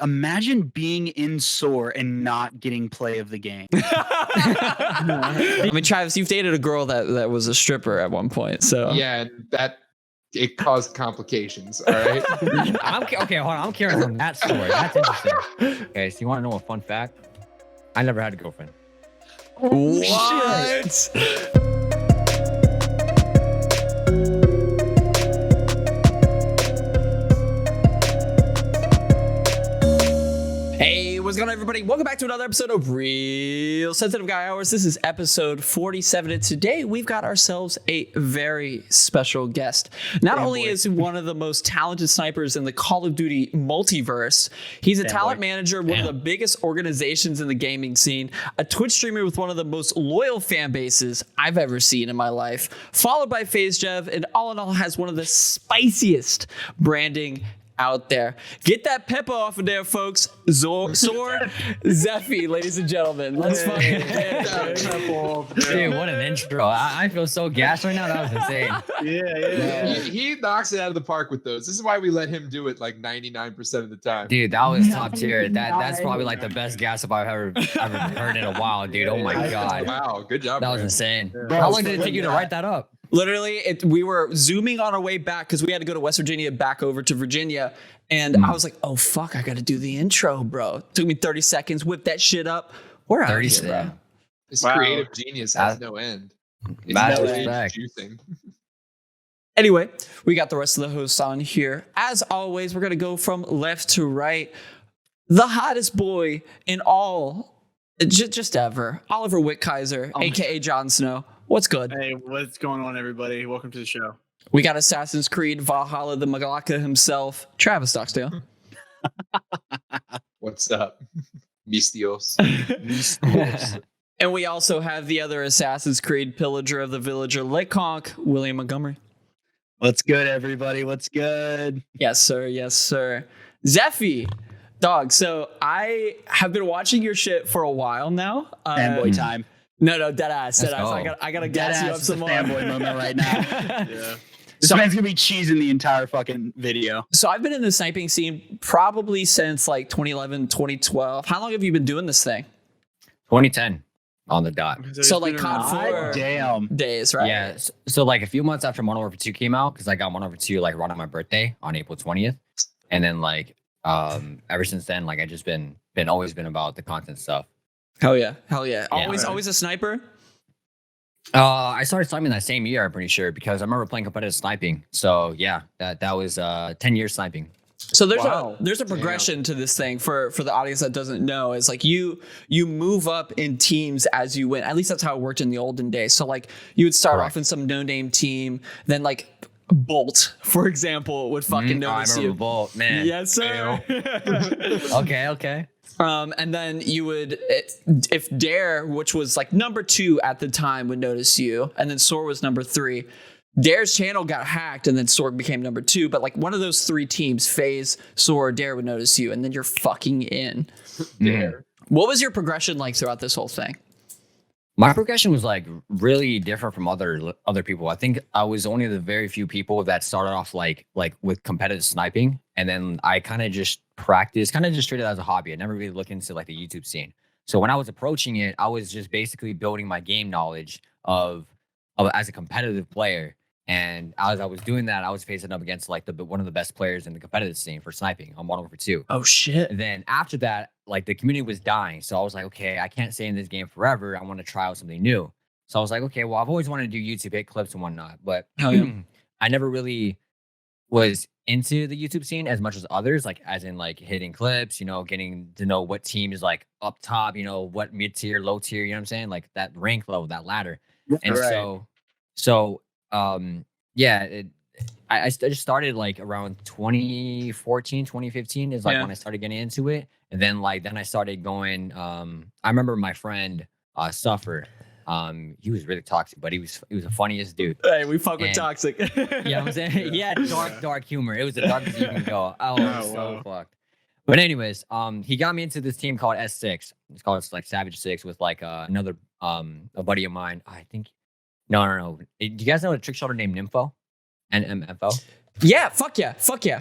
Imagine being in SoaR and not getting play of the game. I mean, Travis, you've dated a girl that was a stripper at one point, so yeah, and it caused complications. All right. Okay, hold on. I'm curious on that story. That's interesting. Okay, so you want to know a fun fact? I never had a girlfriend. what? Hey, what's going on, everybody? Welcome back to another episode of Real Sensitive Guy Hours. This is episode 47, and today we've got ourselves a very special guest. Not only is he one of the most talented snipers in the Call of Duty multiverse, he's a talent manager of one of the biggest organizations in the gaming scene, a Twitch streamer with one of the most loyal fan bases I've ever seen in my life, followed by FaZeJev, and all in all has one of the spiciest branding out there. Get that pepper off of there, folks. SoaR Zephy, ladies and gentlemen. Let's fucking get it. Dude, what an intro. I feel so gassed right now. That was insane. Yeah. He knocks it out of the park with those. This is why we let him do it like 99% of the time. Dude, that was top tier. That's probably like the best gas up I've ever heard in a while, dude. Oh my God. Wow, good job. That was insane. How long did it take you to write that up? Literally, we were zooming on our way back because we had to go to West Virginia, back over to Virginia. And I was like, oh, fuck, I got to do the intro, bro. Took me 30 seconds, whip that shit up. We're out here, bro. This creative genius has no end. It's Mad no respect. juicing. Anyway, we got the rest of the hosts on here. As always, we're going to go from left to right. The hottest boy in all, just ever, Oliver Wickkaiser, a.k.a. Jon Snow. What's good? Hey, what's going on, everybody? Welcome to the show. We got Assassin's Creed Valhalla, the Magalaka himself, Travis Stocksdale. What's up? Mistios. And we also have the other Assassin's Creed pillager of the villager, Leconk, William Montgomery. What's good, everybody? What's good? Yes, sir. Yes, sir. Zephy, dog. So I have been watching your shit for a while now. Fanboy time. No, dead ass. I gotta gas you up some more. Fanboy moment right now. Yeah. This man's gonna be cheesing the entire fucking video. So I've been in the sniping scene probably since like 2011, 2012. How long have you been doing this thing? 2010 on the dot. So like COD 4 days, right? Yeah. So like a few months after Modern Warfare 2 came out, because I got Modern Warfare 2 like right on my birthday on April 20th. And then like ever since then, like I just always been about the content stuff. Hell yeah. Always a sniper? I started sniping that same year, I'm pretty sure, because I remember playing competitive sniping. So yeah, that was 10 years sniping. So there's a progression to this thing for the audience that doesn't know. It's like you move up in teams as you win. At least that's how it worked in the olden days. So like you would start off in some no-name team, then like Bolt, for example, would fucking notice I remember Bolt, man. Yes, sir. Okay. And then you would, if Dare, which was like number 2 at the time, would notice you, and then SoaR was number 3. Dare's channel got hacked, and then SoaR became number 2. But like one of those 3 teams, FaZe, SoaR, Dare would notice you, and then you're fucking in. Dare. What was your progression like throughout this whole thing? My progression was like really different from other people. I think I was only the very few people that started off like with competitive sniping, and then I kind of just practiced, kind of just treated it as a hobby. I never really looked into like the YouTube scene. So when I was approaching it, I was just basically building my game knowledge of as a competitive player. And as I was doing that, I was facing up against like one of the best players in the competitive scene for sniping on Modern Warfare 2. Oh shit! And then after that, like the community was dying, so I was like, okay, I can't stay in this game forever. I want to try out something new. So I was like, okay, well, I've always wanted to do YouTube, hit clips and whatnot, but I never really was into the YouTube scene as much as others, like as in like hitting clips, getting to know what team is like up top, what mid tier, low tier, you know what I'm saying, like that rank level, that ladder. And I just started like around 2014, 2015 is like when I started getting into it. And then I started going, I remember my friend, Suffer, he was really toxic, but he was the funniest dude. Hey, we fuck with toxic. You know what I'm saying? Yeah, dark humor. It was the darkest you can go. So fucked. But anyways, he got me into this team called S6. It's called like Savage 6 with like another a buddy of mine. I think no. Do you guys know a trick shotter named Nympho? NMFO? Yeah, fuck yeah.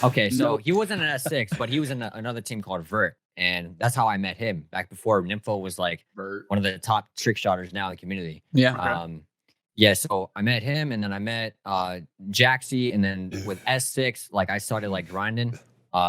Okay, so Nope. he wasn't an S6, but he was in another team called Vert, and that's how I met him back before Nympho was like Bert. one of the top trick shotters now in the community. Yeah. Yeah, so I met him, and then I met Jaxie, and then with S6, like I started like grinding,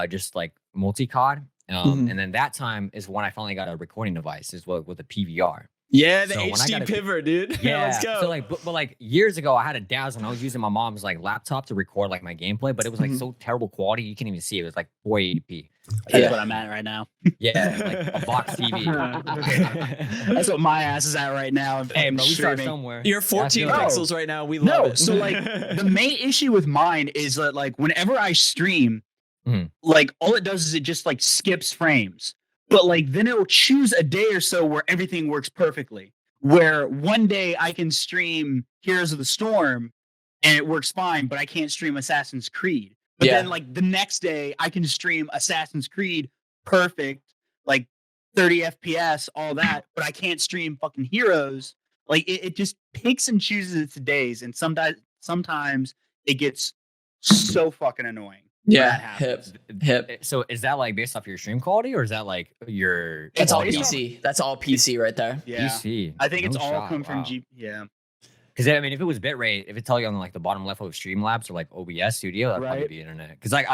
just like multi-cod. Mhm. And then that time is when I finally got a recording device, is what with a PVR. Yeah, the So when I HD got a- pivot, dude. Yeah, Let's go. So like, but like years ago, I had a Dazzle, and I was using my mom's like laptop to record like my gameplay, but it was like so terrible quality, you can't even see it. It was like 480p. That's Yeah. what I'm at right now. Yeah, like a box TV. That's what my ass is at right now. Hey, bro, we start Streaming. somewhere. You're 14 No. pixels right now. We love No, it. so like the main issue with mine is that like whenever I stream, Mhm. like all it does is it just like skips frames. But like then it'll choose a day or so where everything works perfectly. Where one day I can stream Heroes of the Storm and it works fine, but I can't stream Assassin's Creed. But Yeah. then like the next day I can stream Assassin's Creed perfect, like 30 FPS, all that, but I can't stream fucking Heroes. Like it just picks and chooses its days, and sometimes it gets so fucking annoying. when Yeah, that happens. hip. So is that like based off your stream quality, or is that like your? That's all It's PC. That's all PC right there. Yeah. PC. I think it's No all shot, come from wow. Yeah. Because I mean, if it was bitrate, if it tell you on like the bottom left of Streamlabs or like OBS Studio, that'd probably Right. be internet. Because like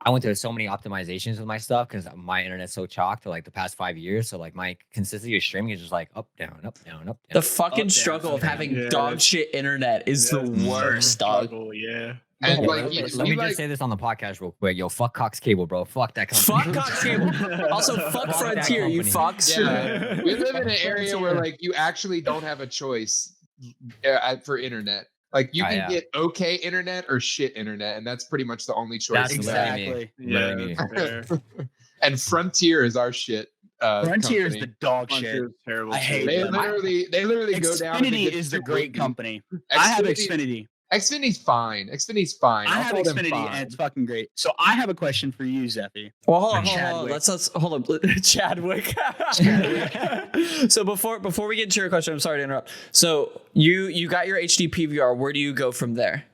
I went through so many optimizations with my stuff because my internet's so chalked for like the past 5 years. So like my consistency of streaming is just like up, down, up, down, up, down. The fucking Up, down, struggle of down. having Yeah. dog shit internet is the worst, dog. Struggle, yeah. And Yeah, like, let you, me you just like say this on the podcast real quick. Yo, fuck Cox Cable, bro. Fuck that company. Fuck Cox Cable. Also, fuck that Frontier, you company. fucks. yeah, we live in an area where like you actually don't have a choice for internet. Like you Oh, can yeah. get okay internet or shit internet, and that's pretty much the only choice. That's you literally have. me. Exactly. Yeah, Literally. that's fair. And Frontier is our shit. Frontier is the company. dog Frontier shit. is terrible. I hate too. They them. literally go down. Xfinity to get is the super great wiggy. company. I have Xfinity- Xfinity. Xfinity's fine. Xfinity's fine. I I'll have call them Xfinity, fine. and it's fucking great. So I have a question for you, Zephy. Well, hold on. Chadwick. Let's hold on. Chadwick. So before we get into your question, I'm sorry to interrupt. So you got your HD PVR. Where do you go from there?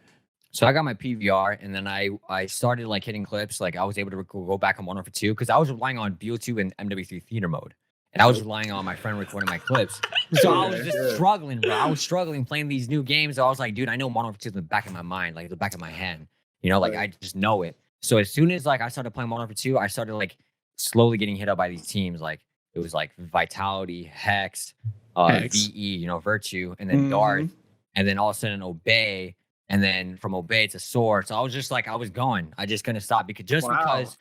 So I got my PVR, and then I started like hitting clips. Like I was able to go back on 1 for 2 because I was relying on BO2 and MW3 theater mode, and I was relying on my friend recording my clips. So I was just struggling, bro. I was struggling playing these new games. I was like, dude, I know 1 for 2 in the back of my mind, like the back of my hand. You know, like I just know it. So as soon as like I started playing 1 for 2, I started like slowly getting hit up by these teams. Like it was like Vitality, Hex, Hex. VE, you know, Virtue, and then Darth, and then all of a sudden Obey. And then from Obey to SoaR. So I was just like, I was going. I just couldn't stop because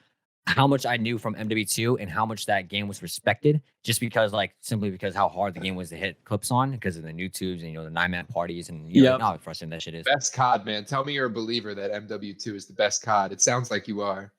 how much I knew from MW2 and how much that game was respected, just because like simply because how hard the game was to hit clips on because of the new tubes and, you know, the 9-man parties and you know how frustrating that shit is. Best COD, man. Tell me you're a believer that MW2 is the best COD. It sounds like you are.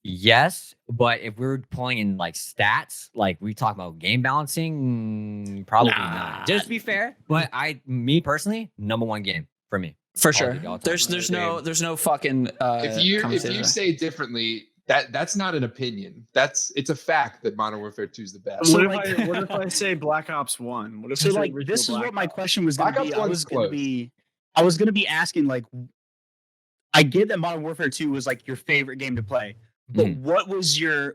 Yes, but if we're pulling in like stats, like we talk about game balancing, probably not. Just to be fair, but me personally, #1 game for me. For All sure. the- all There's time. there's no fucking If you conversation. say differently, that's not an opinion. It's a fact that Modern Warfare 2 is the best. So, What like- if I say Black Ops 1? What if So I say like original this is Black what my Ops? question was going Black to be. Ops I 1's was going to close. be asking like, I get that Modern Warfare 2 was like your favorite game to play, but Mhm.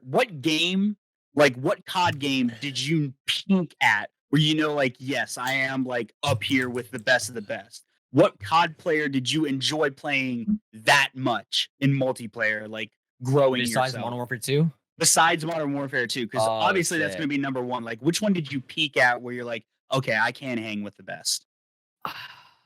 what game, like what COD game did you peak at where you know like, yes, I am like up here with the best of the best? What COD player did you enjoy playing that much in multiplayer, like growing Besides yourself? Modern Warfare 2? Besides Modern Warfare 2, because Oh, obviously that's shit. going to be #1. Like, which one did you peak at where you're like, okay, I can hang with the best?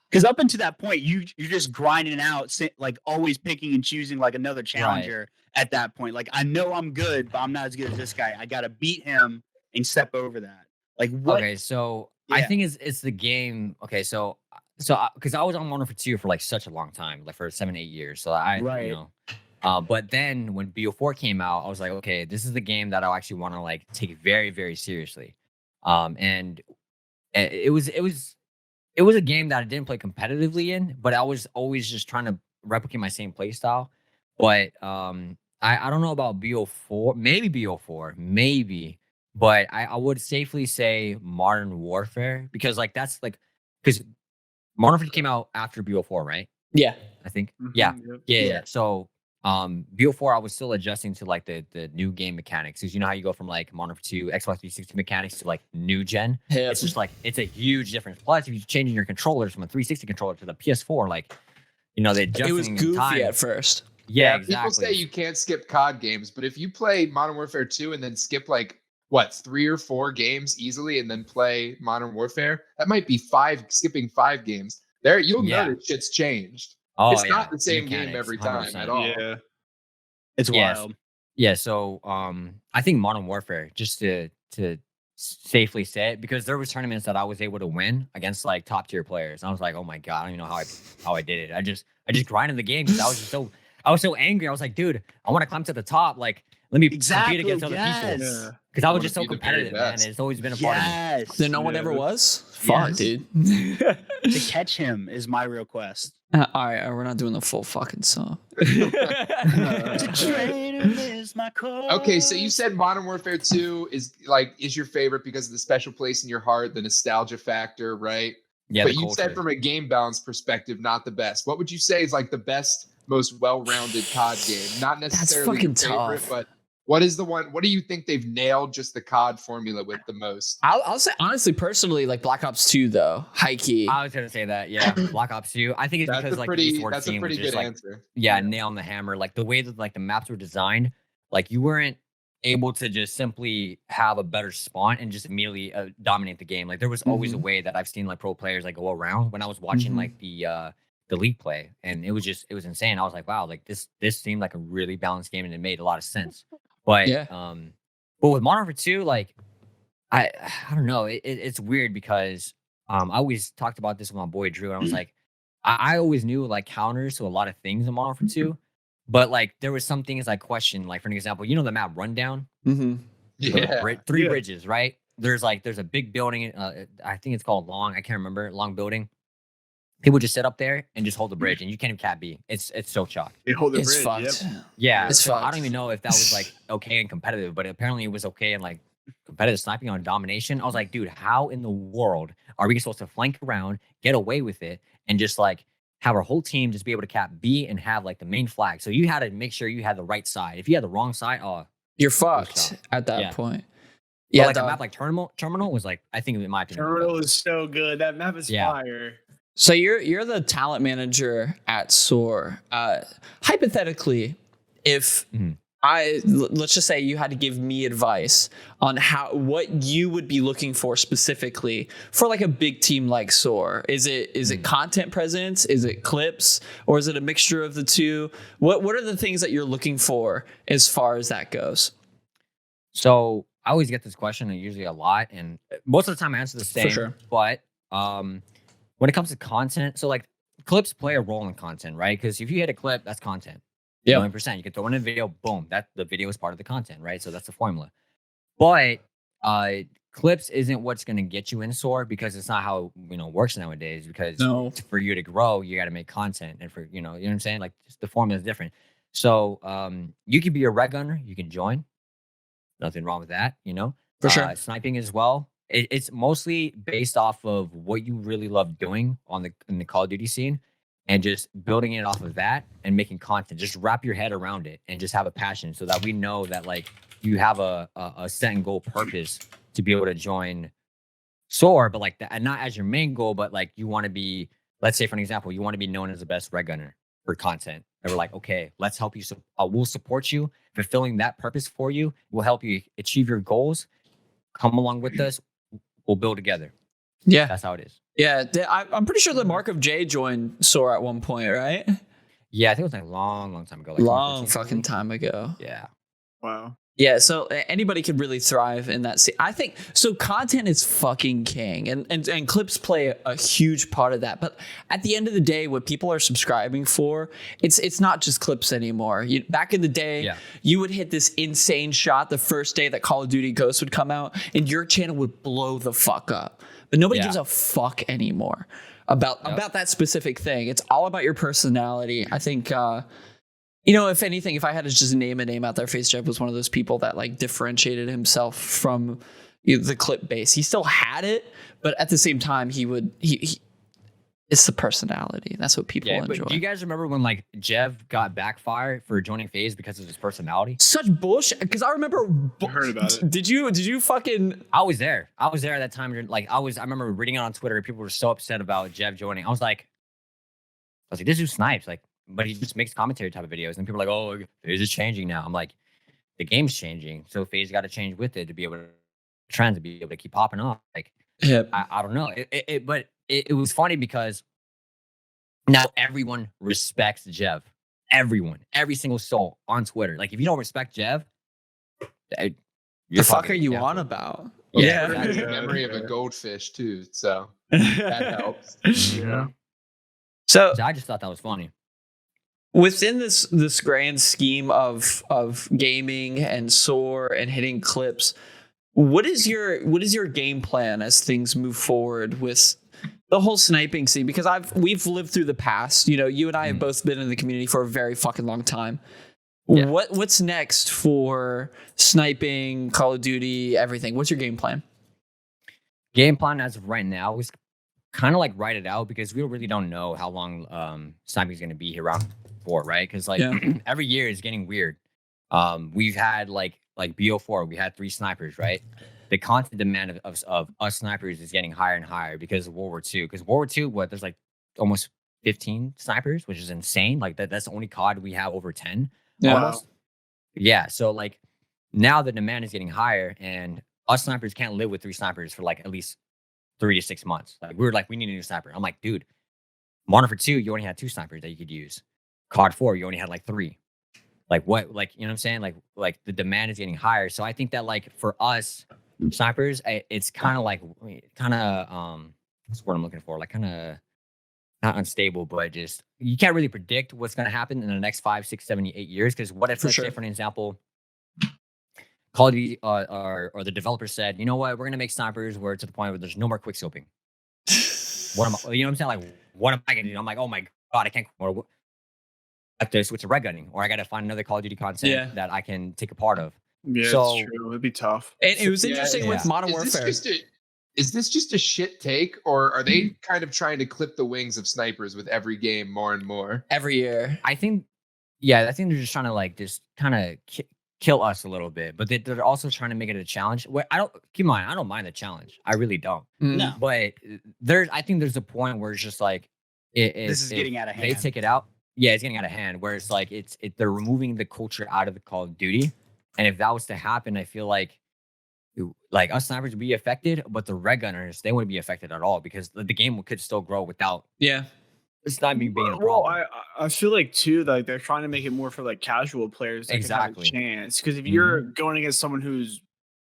Because up until that point, you're just grinding out, like always picking and choosing like another challenger at that point. Like, I know I'm good, but I'm not as good as this guy. I got to beat him and step over that. Like, what? Okay, so I Yeah. think it's the game. Okay, so because I was on Modern Warfare 2 for like such a long time, like for 7-8 years. So Right. you know, but then when BO4 came out, I was like, okay, this is the game that I actually want to like take very very seriously. And it was a game that I didn't play competitively in, but I was always just trying to replicate my same play style. But I don't know about BO4, maybe BO4, maybe. But I would safely say Modern Warfare because like that's like because Modern Warfare came out after BO4, right? Yeah. I think. Mhm, Yeah. yep. Yeah. Yeah. So BO4 I was still adjusting to like the new game mechanics, because you know how you go from like Modern Warfare 2 Xbox 360 mechanics to like new gen. Yep. It's just like it's a huge difference. Plus, if you're changing your controllers from a 360 controller to the PS4, like they adjusting It was goofy at first. Yeah, People exactly. say you can't skip COD games, but if you play Modern Warfare 2 and then skip like 3 or 4 games easily and then play Modern Warfare, that might be skipping 5 games. There, you'll know that shit's changed. Oh, it's not the same game Mechanics, every time 100%. at all. Yeah. It's wild. Yeah, so I think Modern Warfare, just to safely say it, because there was tournaments that I was able to win against like top tier players. I was like, oh my god, I don't even know how I did it. I just grinded the game because I was so angry. I was like, dude, I want to climb to the top. Like, let me compete against other people. Because I was just so competitive, man. It's always been a part of me. Then no one ever was? Fuck, dude. To catch him is my real quest. All right, we're not doing the full fucking song. Okay, so you said Modern Warfare 2 is your favorite because of the special place in your heart, the nostalgia factor, right? Yeah, but you said from a game balance perspective, not the best. What would you say is like the best, most well-rounded COD game? Not necessarily fucking your favorite, tough. but what is the one? What do you think they've nailed just the COD formula with the most? I'll say honestly, personally, like Black Ops 2 though, high key. I was gonna say that, yeah. Black Ops 2. I think it's because like the esports that's a team pretty was just good like, answer. yeah, nail on the hammer. Like the way that like the maps were designed, like you weren't able to just simply have a better spawn and just immediately dominate the game. Like there was always a way that I've seen like pro players like go around when I was watching like the league play, and it was insane. I was like, wow, like this seemed like a really balanced game and it made a lot of sense. But but with Modern Warfare 2, like I don't know, it's weird because I always talked about this with my boy Drew, and I was like, I always knew like counters to a lot of things in Modern Warfare 2, but like there was some things I questioned. Like for an example, you know the map Rundown, Yeah, three bridges, right? There's a big building. I think it's called Long. I can't remember. Long building. People just sit up there and just hold the bridge, and you can't even cat B. It's so chalk. They hold the It's bridge. fucked. Yep. Yeah, It's so I fucked. don't even know if that was like okay and competitive, but apparently it was okay and like competitive sniping on domination. I was like, dude, how in the world are we supposed to flank around, get away with it, and just like have our whole team just be able to cap B and have like the main flag? So you had to make sure you had the right side. If you had the wrong side, You're fucked at that point. yeah, Yeah, like a map like Terminal was like, I think in my opinion, Terminal is so good. That map is fire. So you're the talent manager at SoaR. Hypothetically, if let's just say you had to give me advice on what you would be looking for specifically for like a big team like SoaR. Is it content presence? Is it clips? Or is it a mixture of the two? What are the things that you're looking for as far as that goes? So I always get this question, and usually a lot, and most of the time I answer the same. For sure. But when it comes to content, so like clips play a role in content, right? Because if you hit a clip, that's content. Yeah, 100%. You can throw in a video, boom, that the video is part of the content, right? So that's the formula. But clips isn't what's going to get you in SoaR, because it's not how it works nowadays. Because for you to grow, you got to make content, and for you know what I'm saying, like just the formula is different. So you could be a red gunner, you can join. Nothing wrong with that, for sure. Sniping as well. It's mostly based off of what you really love doing in the Call of Duty scene, and just building it off of that and making content. Just wrap your head around it and just have a passion, so that we know that like you have a set and goal purpose to be able to join SoaR, but like that, and not as your main goal, but like you want to be, let's say for an example, you want to be known as the best red gunner for content. And we're like, okay, let's help you. We'll support you, fulfilling that purpose for you. We'll help you achieve your goals. Come along with us. We'll build together. Yeah, that's how it is. Yeah, I'm pretty sure that Mark of J joined SoaR at one point, right? Yeah, I think it was like long time ago. Like long fucking time ago. Yeah. Wow. Yeah, so anybody could really thrive in that scene. I think so. Content is fucking king, and clips play a huge part of that. But at the end of the day, what people are subscribing for, it's not just clips anymore. Back in the day, you would hit this insane shot the first day that Call of Duty Ghosts would come out, and your channel would blow the fuck up. But nobody gives a fuck anymore about that specific thing. It's all about your personality. I think. If anything, if I had to just name a name out there, FaceJeb was one of those people that like differentiated himself from the clip base. He still had it, but at the same time, he It's the personality. That's what people Yeah, enjoy. but do you guys remember when like Jev got backfired for joining FaZe because of his personality? Such bullshit. Because I remember. I heard about it. Did you fucking? I was there. I was there at that time. Like I remember reading it on Twitter. People were so upset about Jev joining. I was like, this dude snipes. Like, but he just makes commentary type of videos, and people are like, oh, FaZe is changing now. I'm like, the game's changing, so FaZe got to change with it to be able to trend to be able to keep popping off. Like, Yeah. I don't know. But it was funny because now everyone respects Jev. Everyone, every single soul on Twitter. Like, if you don't respect Jev, The fuck are you on about? Yeah, Twitter has the memory of a goldfish too, so that helps. Yeah. So So I just thought that was funny. within this grand scheme of gaming and SoaR and hitting clips, what is your game plan as things move forward with the whole sniping scene? Because we've lived through the past. You know, you and I have both been in the community for a very fucking long time. Yeah. What's next for sniping, Call of Duty, everything? What's your game plan? Game plan as of right now is kind of like write it out because we really don't know how long sniping is going to be here around for, right? Because like every year is getting weird. We've had like BO4, we had 3 snipers, right? The constant demand of us snipers is getting higher and higher because of World War II. Because World War II, there's like almost 15 snipers, which is insane. Like that's the only COD we have over 10. Yeah. Almost. Yeah. So like now the demand is getting higher, and us snipers can't live with 3 snipers for like at least 3 to 6 months. Like we need a new sniper. I'm like, dude, Modern Warfare 2, you only had 2 snipers that you could use. COD 4, you only had like 3. Like what? Like, you know what I'm saying? Like the demand is getting higher. So I think that like for us snipers, it's kind of like what's the word I'm looking for? Like kind of not unstable, but just you can't really predict what's going to happen in the next 5, 6, 7, 8 years. Because what if, say for an example, Call of Duty or the developer said, you know what, we're going to make snipers where to the point where there's no more quick scoping. You know what I'm saying? Like, what am I going to do? I'm like, oh my God, I can't. Or I have to switch to red gunning, or I got to find another Call of Duty content that I can take a part of. Yeah, so, it's true. It'd be tough. And it was interesting with Modern Warfare. Is this just a shit take, or are they kind of trying to clip the wings of snipers with every game more and more? Every year. I think they're just trying to like just kind of kill us a little bit, but they're also trying to make it a challenge. Where I don't mind the challenge. I really don't. No, but I think there's a point where it's just like this is getting out of hand. They take it out. Yeah, it's getting out of hand. Where it's like they're removing the culture out of the Call of Duty, and if that was to happen, I feel like us snipers would be affected, but the red gunners, they wouldn't be affected at all because the game could still grow without. Yeah. It's not being a problem. Well, I feel like too, like they're trying to make it more for like casual players. Exactly. Have a chance, because if you're going against someone who's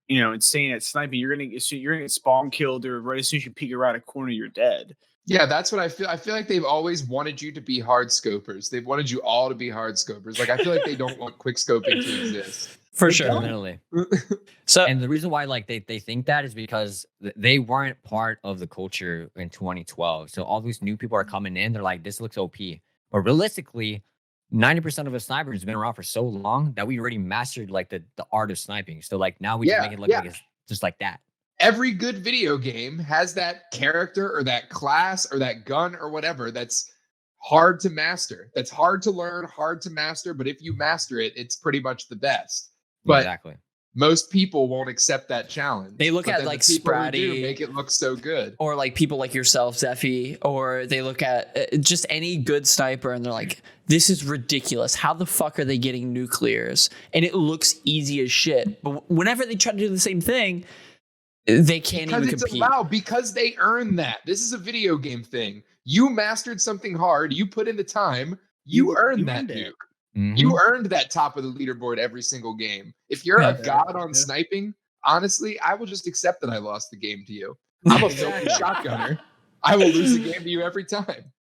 insane at sniping, you're gonna get spawn killed, or right as soon as you peek around a corner, you're dead. Yeah, that's what I feel. I feel like they've always wanted you to be hard scopers. They've wanted you all to be hard scopers. Like I feel like they don't want quick scoping to exist. For sure. Definitely. So, and the reason why like they think that is because they weren't part of the culture in 2012. So all these new people are coming in. They're like, this looks OP. But realistically, 90% of a sniper has been around for so long that we already mastered like the art of sniping. So like now we can make it look like it's just like that. Every good video game has that character or that class or that gun or whatever that's hard to master. That's hard to learn, hard to master. But if you master it, it's pretty much the best. But exactly. Most people won't accept that challenge. They look at like Spratty, make it look so good, or like people like yourself, Zephy, or they look at just any good sniper and they're like, "This is ridiculous. How the fuck are they getting nuclears?" And it looks easy as shit. But whenever they try to do the same thing, they can't even compete. Because they earn that. This is a video game thing. You mastered something hard. You put in the time. You earned that nuke. Mm-hmm. You earned that top of the leaderboard every single game. If you're a god on sniping, honestly, I will just accept that I lost the game to you. I'm a filthy shotgunner. I will lose the game to you every time.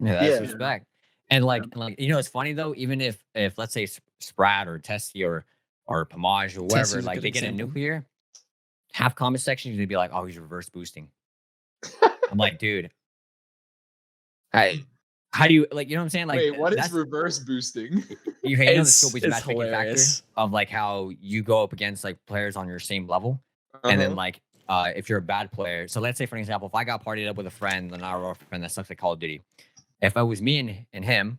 Yeah, that's respect. And like it's funny though. Even if let's say Sprat or Testy or Pomage or whatever, like they get a nuclear, half comment sections they'd be like, "Oh, he's reverse boosting." I'm like, dude, how do you you know what I'm saying? Like, wait, what is reverse boosting? You know the skill based matchmaking factor of like how you go up against like players on your same level, and then like if you're a bad player. So let's say, for example, if I got partied up with a friend, an RO friend that sucks at Call of Duty, if it was me and him,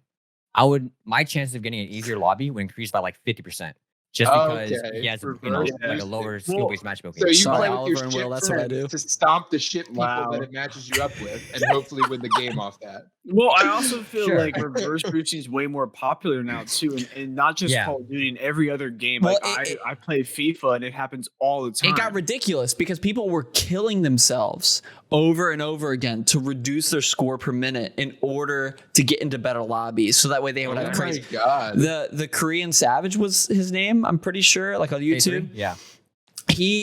my chances of getting an easier lobby would increase by like 50%. Just because he has like a lower skill-based matchmaking. So you Sorry, play with Oliver your and shit Will, that's what I do. friends to stomp the shit people Wow. that it matches you up with, and hopefully win the game off that. Well, I also feel Sure. like reverse boosting is way more popular now too, and not just Yeah. Call of Duty. In every other game, Well, like I play FIFA, and it happens all the time. It got ridiculous because people were killing themselves over and over again to reduce their score per minute in order to get into better lobbies. So that way they would have crazy. Oh my God. The Korean Savage was his name, I'm pretty sure, like on YouTube. Yeah.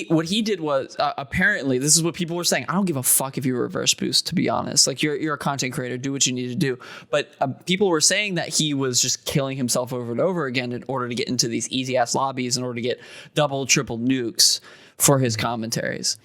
What he did was apparently this is what people were saying. I don't give a fuck if you reverse boost, to be honest. Like you're a content creator, do what you need to do. But people were saying that he was just killing himself over and over again in order to get into these easy ass lobbies, in order to get double, triple nukes for his commentaries.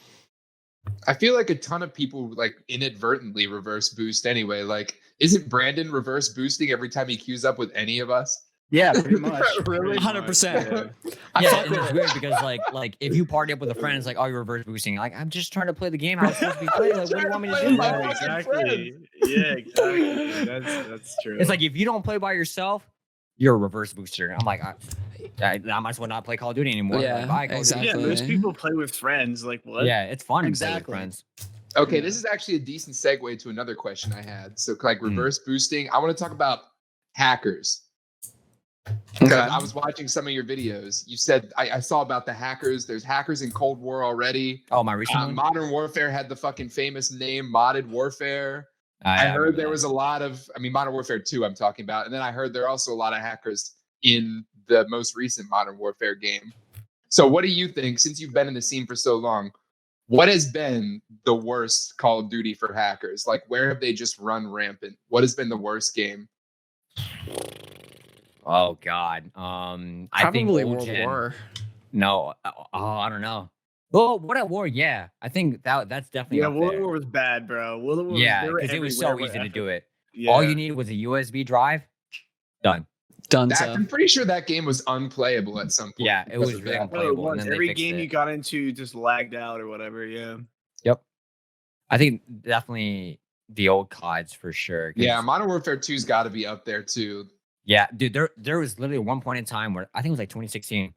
I feel like a ton of people like inadvertently reverse boost anyway. Like, isn't Brandyn reverse boosting every time he queues up with any of us? Yeah, pretty much. Really? 100%. Yeah, and it's weird because like if you party up with a friend, it's like, oh, you're reverse boosting. Like, I'm just trying to play the game how it's supposed to be played. Like, what do you want me to do? Yeah, Yeah, exactly. Yeah, exactly. That's true. It's like if you don't play by yourself, you're a reverse booster. I'm like, I might as well not play Call of Duty anymore. Yeah, Like, bye, Call of Duty. exactly. yeah, most people play with friends. Like what? Yeah, it's fun to play with Exactly. friends. Okay, this is actually a decent segue to another question I had. So, like reverse boosting, I want to talk about hackers. Okay. I was watching some of your videos. You said I saw about the hackers. There's hackers in Cold War already. Oh, my recent one? Modern Warfare had the fucking famous name Modded Warfare. I I heard there was a lot of, Modern Warfare 2 I'm talking about. And then I heard there are also a lot of hackers in the most recent Modern Warfare game. So what do you think, since you've been in the scene for so long, what has been the worst Call of Duty for hackers? Like, where have they just run rampant? What has been the worst game? Oh God. I think Probably old World gen. War. No. I don't know. Well, what at war? Yeah, I think that's definitely Yeah, up World there. War was bad, bro. World War Yeah, they were because it was so everywhere, easy to but do it. yeah. All you needed was a USB drive. Done. Done. I'm pretty sure that game was unplayable at some point. Yeah, it because was of really that. unplayable. Well, it and was. then they Every fixed game it. you got into just lagged out or whatever. Yeah. Yep. I think definitely the old CODs for sure. 'Cause- Yeah, Modern Warfare 2's got to be up there too. Yeah, dude, there was literally one point in time where I think it was like 2016.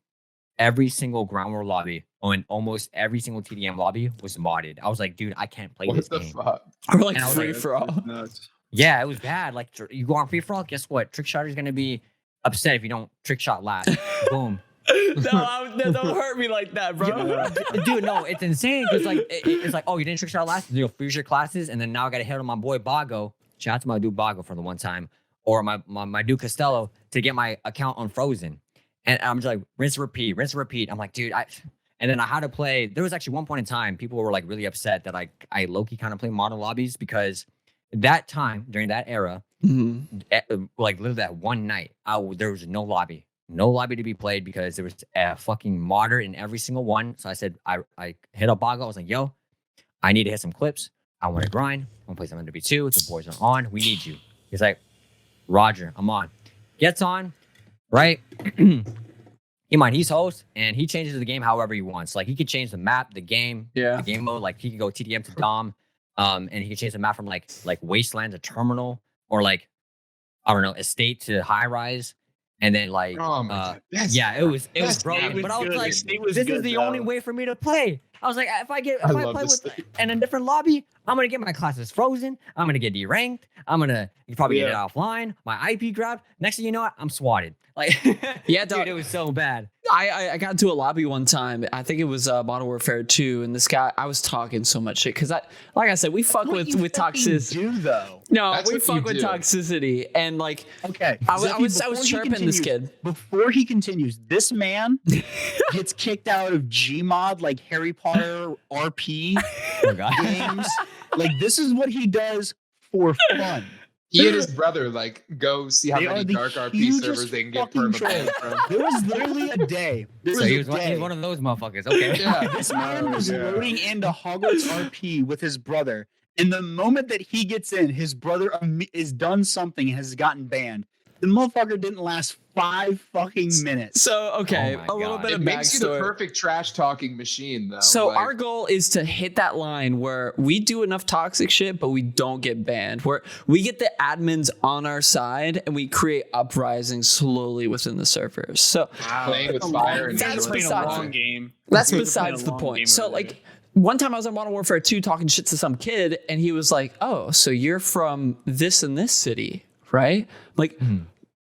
Every single ground war lobby and almost every single TDM lobby was modded. I was like, dude, I can't play What this the game. fuck? Or like And I was free like, for all. Nuts. Yeah, it was bad. Like you go on free for all, guess what? Trick shot is gonna be upset if you don't trick shot last. Boom. No, don't hurt me like that, bro. Dude, no, it's insane because like it's like, oh, you didn't trick shot last, you'll freeze your classes, and then now I gotta hit on my boy Bago. Shout out to my dude Bago for the one time, or my dude Costello to get my account unfrozen. And I'm just like rinse and repeat. I'm like, dude, and then I had to play. There was actually one point in time people were like really upset that I low-key kind of play modern lobbies because that time during that era, like literally that one night, there was no lobby to be played because there was a fucking modder in every single one. So I said, I hit up Bago. I was like, yo, I need to hit some clips. I want to grind. I want to play some NW2. The boys are on. We need you. He's like, Roger, I'm on. Gets on, right? He's host, and he changes the game however he wants. Like he could change the map, the game mode. Like he could go TDM to Dom, and he could change the map from like Wasteland to Terminal, or like I don't know, Estate to High Rise. And then like, Oh my God. it was broken. was But I was good. like, Estate was this good, is the though. only way for me to play. I was like, if I love play this with thing. in a different lobby, I'm gonna get my classes frozen. I'm gonna get deranked. I'm gonna probably get it offline. My IP grabbed. Next thing you know, I'm swatted. Like, Yeah, dude, dog. it was so bad. I got into a lobby one time. I think it was Modern Warfare 2, and this guy, I was talking so much shit because like I said, we fuck with toxicity. Do though. No, That's we what you fuck with do. toxicity, and like Okay. I Zephy, was before he chirping this continues- kid. Before he continues, this man gets kicked out of Gmod like Harry Potter RP Oh god. games. Like this is what he does for fun. He and his brother like go see how They many are the dark RP hugest servers they can get fucking permabanned from. There was literally a day. There So was he's a day. one of those motherfuckers. Okay. Yeah. This man was yeah. loading into Hogwarts RP with his brother. And the moment that he gets in, his brother is done something, has gotten banned. The motherfucker didn't last 5 fucking minutes. So okay, Oh my a little God. bit It of makes you the backstory. perfect trash talking machine, though. So Like, our goal is to hit that line where we do enough toxic shit, but we don't get banned. Where we get the admins on our side and we create uprisings slowly within the servers. So playing with fire and That's joy. playing a besides long it. game. that's You're besides playing a the long point. game So over there. like one time I was on Modern Warfare 2 talking shit to some kid, and he was like, "Oh, so you're from this and this city, right?" I'm like,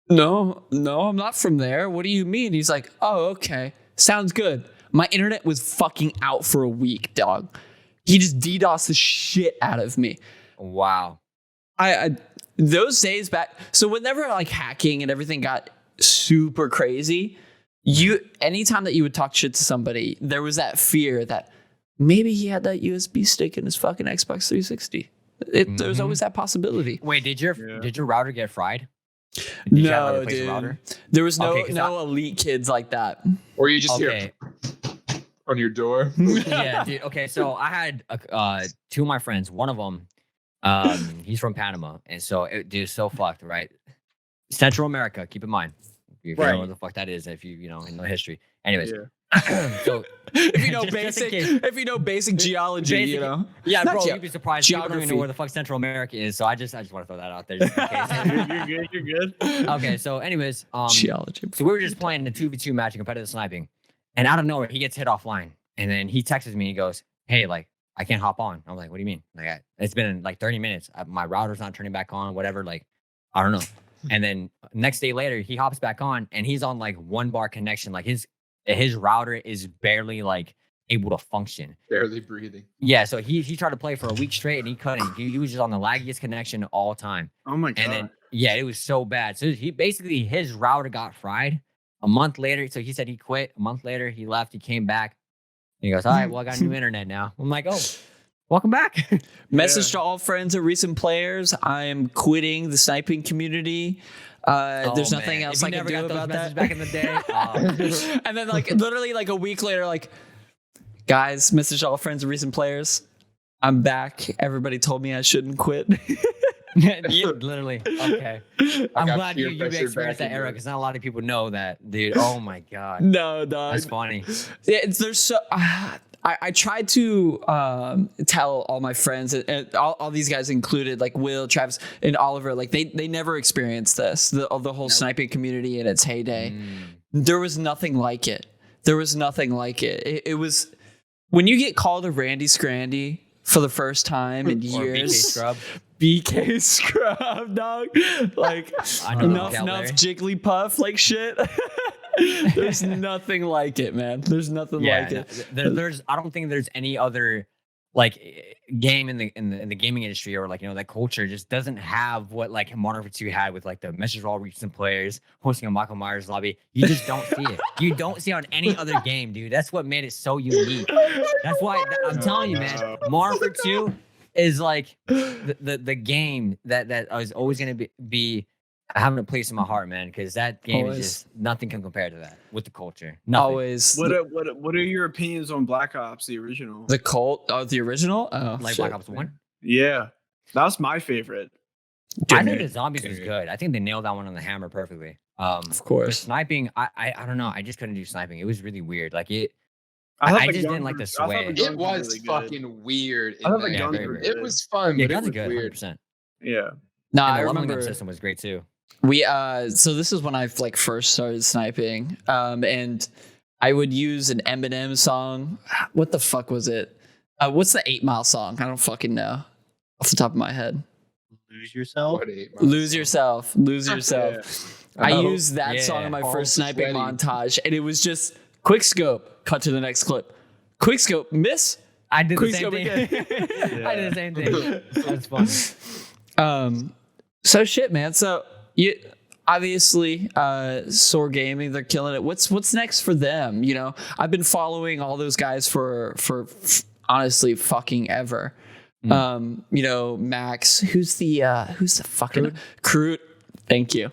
no, I'm not from there. What do you mean? He's like, "Oh, okay, sounds good." My internet was fucking out for a week, dog. He just DDoSed the shit out of me. Wow. I those days back. So whenever like hacking and everything got super crazy, anytime that you would talk shit to somebody, there was that fear that maybe he had that USB stick in his fucking Xbox 360. There was always that possibility. Wait, did your router get fried? Did you have to No, replace the dude. router? There was no Okay, 'cause elite kids like that. Or you just hear Okay. on your door. Yeah, dude. Okay, so I had two of my friends. One of them, he's from Panama, and so dude, so fucked, right? Central America. Keep in mind, if you Right. know what the fuck that is, if you know history. Anyways, Yeah. so If you know just in basic, case. if you know basic geology, Basic- you know. Yeah, Not bro, ge- you'd be surprised. People don't even geography. know where the fuck Central America is. So I just want to throw that out there. Just in case. You're good. You're good. Okay, so anyways, Geology. so we were just playing a 2v2 match of competitive sniping, and out of nowhere he gets hit offline, and then he texts me. He goes, "Hey, like I can't hop on." I'm like, "What do you mean? Like it's been like 30 minutes. My router's not turning back on. Whatever. Like I don't know." And then next day later, he hops back on, and he's on like 1 bar connection. Like his router is barely like able to function. Barely breathing. Yeah, so he tried to play for a week straight, and he couldn't. He was just on the laggiest connection all time. Oh my god. And then, yeah, it was so bad. So he basically, his router got fried a month later. So he said he quit. A month later, he left. He came back. And he goes, "All right, well, I got new internet now." I'm like, "Oh, welcome back." Message to all friends and recent players. I am quitting the sniping community. There's nothing man. else If you I can never do got those about messages that. back in the day. And then like literally like a week later, like, guys, message to all friends and recent players. I'm back. Everybody told me I shouldn't quit. Literally. Okay. I'm got glad you peer pressure experienced back that into era it. because not a lot of people know that, dude. Oh my God. No, dog. That's funny. Yeah, there's so I tried to tell all my friends and all these guys included, like Will, Travis, and Oliver, like they never experienced this, the whole sniping community in its heyday. There was nothing like it. There was nothing like it. It was when you get called a Randy Scrandy for the first time in Or BK years. Scrub. BK Scrub, dog. Like I know enough Cal Larry. Jigglypuff, like shit. There's nothing like it, man. There's nothing like it. There's I don't think there's any other like game in the gaming industry or like that culture just doesn't have what like Modern Warfare 2 had with like the message for all recent players hosting a Michael Myers lobby. You just don't see it. You don't see it on any other game, dude. That's what made it so unique. That's why I'm telling you, man. Modern Warfare 2 is like the game that is always gonna be having a place in my heart, man, because that game is just nothing can compare to that with the culture. Nothing. Always. What are your opinions on Black Ops, the original? The cult, the original? Oh, Like shit. Black Ops 1. Yeah, that was my favorite. I think the zombies was good. I think they nailed that one on the hammer perfectly. Of But course. sniping, I don't know. I just couldn't do sniping. It was really weird. Like it. thought I the just guns didn't like were- the I thought sway. the It guns were was really good. fucking weird. I thought the in guns that. were good. It was fun, Yeah, but it guns was are good. weird. 100%. Yeah. No, And I the leveling up remember system was great too. we so this is when I like first started sniping. And I would use an Eminem song. What the fuck was it? What's the 8 Mile song? I don't fucking know off the top of my head. Lose yourself. What 8 months? Lose yourself. Lose yourself. I Oh, used that song in my All first sniping sweaty. montage, and it was just quick scope, cut to the next clip. Quick scope, miss. I did the Quick same scope thing. again. I did the same thing. That's funny. So shit, man. So you obviously SoaRGaming, they're killing it. What's next for them? I've been following all those guys for honestly fucking ever. Max, who's the fucking Crude? Thank you.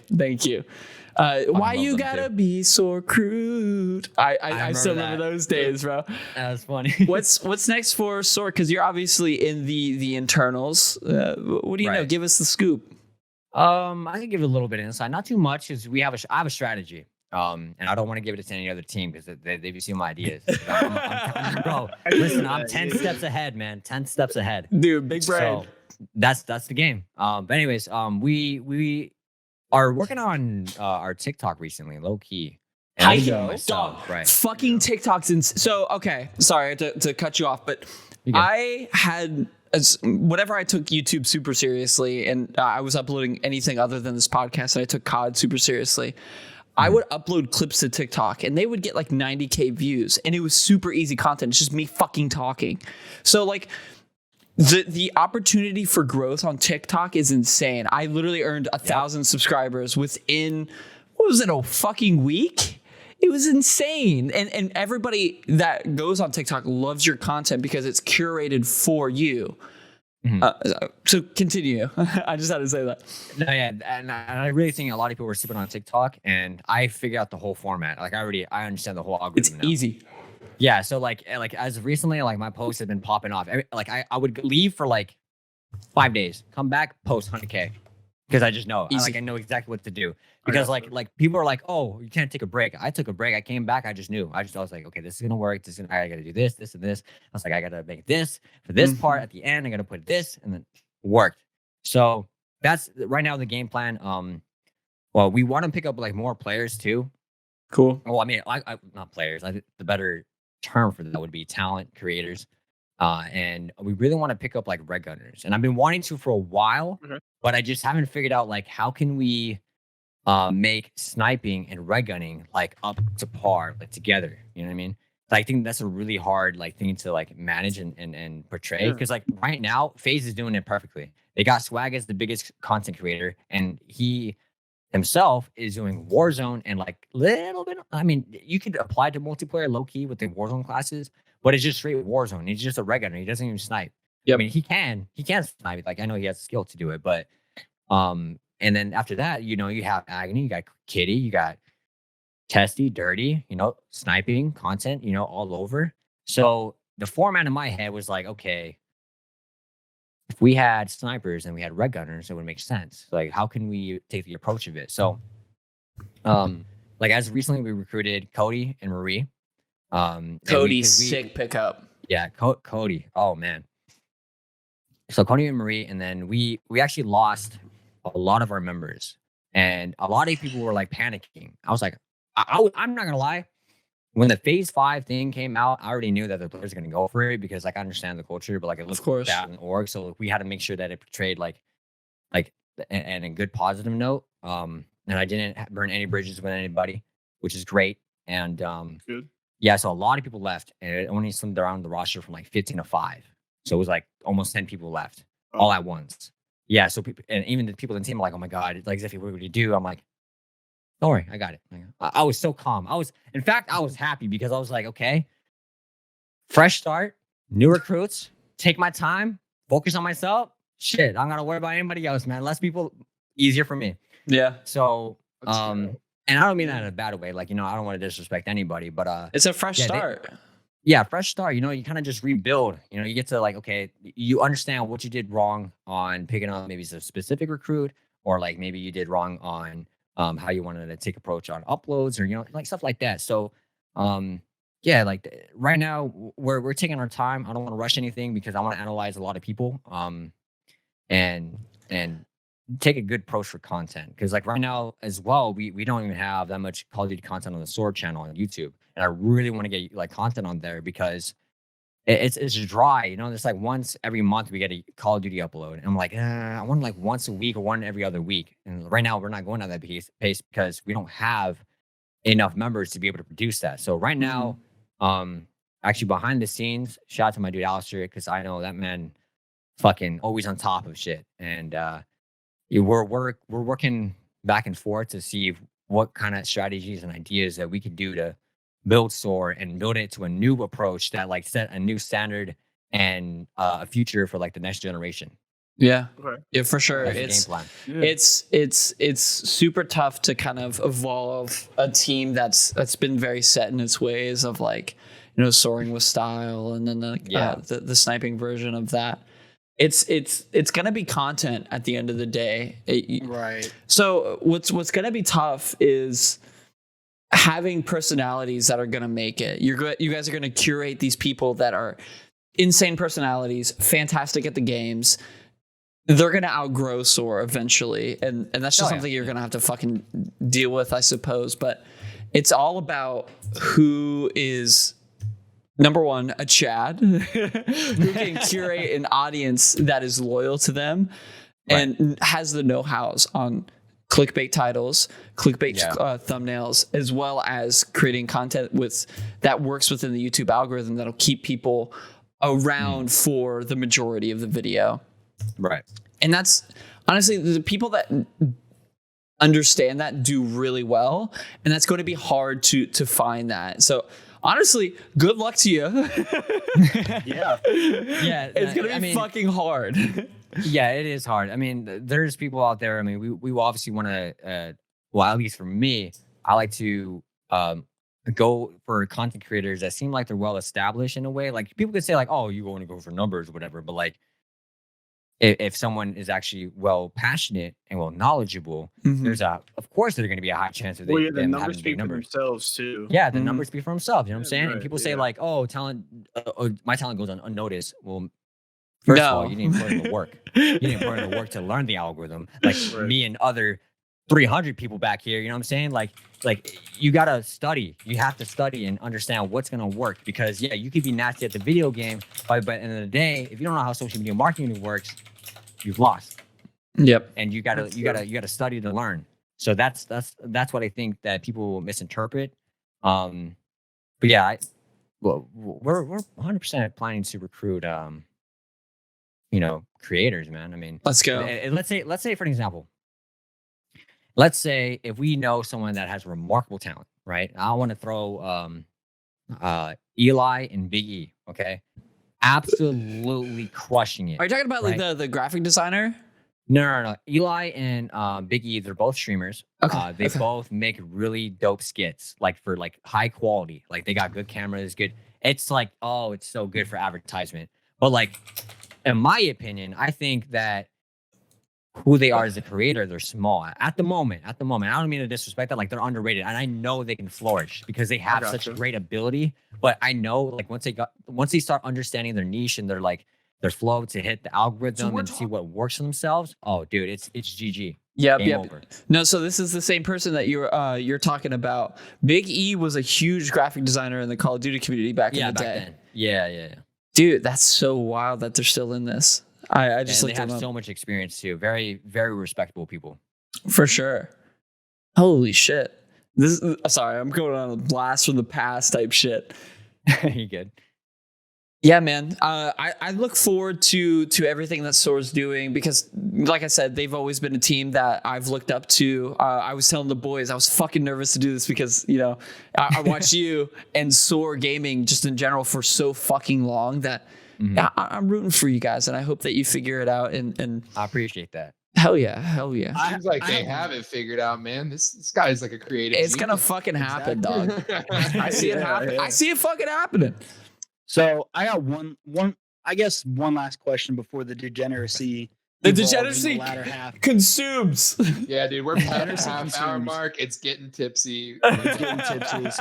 Why you them gotta too. be so crude? I still remember remember that. those days, bro. That was funny. What's next for SoaR? Because you're obviously in the internals. What do you know? Right. Give us the scoop. I can give it a little bit of insight, not too much, because I have a strategy. And I don't want to give it to any other team because they've seen my ideas. Bro, listen, I'm 10 steps ahead, man. 10 steps ahead. Dude, big brain. So that's the game. But anyways, we are working on our TikTok recently, low key. And I I'm doing it know, myself, dog. right? Fucking TikToks. So, okay, sorry to cut you off, but I had, whenever I took YouTube super seriously and I was uploading anything other than this podcast, and I took COD super seriously, I would upload clips to TikTok and they would get like 90K views, and it was super easy content. It's just me fucking talking. So like the opportunity for growth on TikTok is insane. I literally earned 1,000 subscribers within, what was it, a fucking week? It was insane. And everybody that goes on TikTok loves your content because it's curated for you. So continue. I just had to say that. No, yeah, and I really think a lot of people were sleeping on TikTok, and I figured out the whole format. Like I understand the whole algorithm. It's easy. Yeah, so like as of recently, like my posts have been popping off. Like I would leave for like 5 days, come back, post 100K, because I just know. I know exactly what to do. Because like people are like, oh, you can't take a break. I took a break. I came back. I just knew. I was like, okay, this is gonna work. I gotta do this, this, and this. I was like, I gotta make this for this part at the end. I gotta put this, and then worked. So that's right now the game plan. Well, we want to pick up like more players too. Cool. Well, I mean, I not players. I think the better term for that would be talent creators. And we really want to pick up like red gunners, and I've been wanting to for a while, but I just haven't figured out like how can we make sniping and red gunning like up to par, like together. You know what I mean? I think that's a really hard like thing to like manage and portray, because like right now FaZe is doing it perfectly. They got Swag as the biggest content creator, and he himself is doing Warzone and like little bit. I mean, you could apply to multiplayer low key with the Warzone classes, but it's just straight Warzone. He's just a red gunner. He doesn't even snipe. I mean, he can snipe. Like I know he has skill to do it, but and then after that, you know, you have Agony, you got Kitty, you got Testy, Dirty, you know, sniping content, you know, all over. So the format in my head was like, okay, if we had snipers and we had red gunners, it would make sense. Like, how can we take the approach of it? So, like as recently we recruited Cody and Marie. Cody's sick pickup. Yeah, Cody. Oh man. So Cody and Marie, and then we actually lost a lot of our members, and a lot of people were like panicking. I was like, I'm not gonna lie. When the Phase 5 thing came out, I already knew that the players are gonna go for it because like I understand the culture, but like it looked bad in org, so we had to make sure that it portrayed like and a good positive note. And I didn't burn any bridges with anybody, which is great. And good. Yeah, so a lot of people left, and it only slimmed around the roster from like 15 to 5. So it was like almost 10 people left all at once. Yeah, so people, and even the people in the team are like, oh my God, like Zephy, what would you do? I'm like, don't worry, I got it. I was so calm. In fact, I was happy because I was like, okay, fresh start, new recruits, take my time, focus on myself. Shit, I'm not gonna worry about anybody else, man. Less people, easier for me. Yeah. So, and I don't mean that in a bad way. Like, you know, I don't want to disrespect anybody, but it's a fresh start. Fresh start. You know, you kind of just rebuild. You know, you get to like, okay, you understand what you did wrong on picking up maybe a specific recruit, or like maybe you did wrong on how you wanted to take approach on uploads, or you know, like stuff like that. So, yeah, like right now we're taking our time. I don't want to rush anything because I want to analyze a lot of people, and take a good approach for content. Because like right now as well, we don't even have that much Call of Duty content on the SoaR channel on YouTube, and I really want to get like content on there because it's dry. You know, there's like once every month we get a Call of Duty upload, and I'm like, I want like once a week or one every other week. And right now we're not going at that pace because we don't have enough members to be able to produce that. So right now, actually behind the scenes, shout out to my dude Alistair, because I know that man fucking always on top of shit. And we're working back and forth to see what kind of strategies and ideas that we could do to build SoaR and build it to a new approach that like set a new standard and a future for like the next generation. Yeah. Okay. Yeah, for sure. It's super tough to kind of evolve a team that's been very set in its ways of like, you know, soaring with style, and then the sniping version of that. it's gonna be content at the end of the day. Right. So what's gonna be tough is having personalities that are gonna make it. You guys are gonna curate these people that are insane personalities, fantastic at the games. They're gonna outgrow SoaR eventually, and that's just something you're gonna have to fucking deal with, I suppose. But it's all about who is number one, a Chad who can curate an audience that is loyal to them and has the know-hows on clickbait titles, clickbait thumbnails, as well as creating content that works within the YouTube algorithm that'll keep people around for the majority of the video. Right. And that's honestly the people that understand that do really well, and that's going to be hard to find that. So honestly, good luck to you. Yeah. It's gonna be fucking hard. Yeah, it is hard. I mean, there's people out there. I mean, we obviously want to. Well, at least for me, I like to go for content creators that seem like they're well established in a way. Like people could say, like, "Oh, you want to go for numbers or whatever," but like, if someone is actually well passionate and well knowledgeable, there's of course there's going to be a high chance of the them numbers having speak big for numbers themselves too. Yeah, the numbers speak for themselves. You know what I'm saying? Right, And people say like, "Oh, talent, my talent goes unnoticed." Well, first of all, you didn't put in the work. You didn't put in the work to learn the algorithm, like me and other 300 people back here. You know what I'm saying? Like you gotta study. You have to study and understand what's gonna work, because you could be nasty at the video game, but at the end of the day, if you don't know how social media marketing works, you've lost. Yep. And you gotta study to learn. So that's what I think that people will misinterpret. But yeah, we're 100% planning to recruit creators, man. I mean, let's go. Let's say for an example, let's say if we know someone that has remarkable talent, right? I want to throw Eli and Big E, okay? Absolutely crushing it. Are you talking about like the graphic designer? No. Eli and Big E, they're both streamers. Okay. They both make really dope skits, like for like high quality. Like they got good cameras, good. It's like, oh, it's so good for advertisement. But like, in my opinion, I think that who they are as a creator, they're small at the moment. I don't mean to disrespect that. Like they're underrated, and I know they can flourish because they have such great ability. But I know like once they start understanding their niche and their flow to hit the algorithm and see what works for themselves. Oh, dude, it's GG. Yep. Over. No, so this is the same person that you're talking about. Big E was a huge graphic designer in the Call of Duty community back in the day. Then. Yeah. Dude, that's so wild that they're still in this. I just looked them up. They have so much experience too. Very, very respectable people. For sure. Holy shit. Sorry, I'm going on a blast from the past type shit. You good? Yeah, man. I look forward to everything that SoaR's doing, because, like I said, they've always been a team that I've looked up to. I was telling the boys I was fucking nervous to do this because, I watched you and SoaRGaming just in general for so fucking long that I'm rooting for you guys, and I hope that you figure it out. And I appreciate that. Hell yeah. Seems like they have it figured out, man. This guy's like a creative. It's gonna fucking happen, dog. I see it happen. I see it fucking happening. So I got one last question before the degeneracy. The degeneracy in the latter half consumes. Yeah, dude, we're past the half-hour mark. It's getting tipsy. So this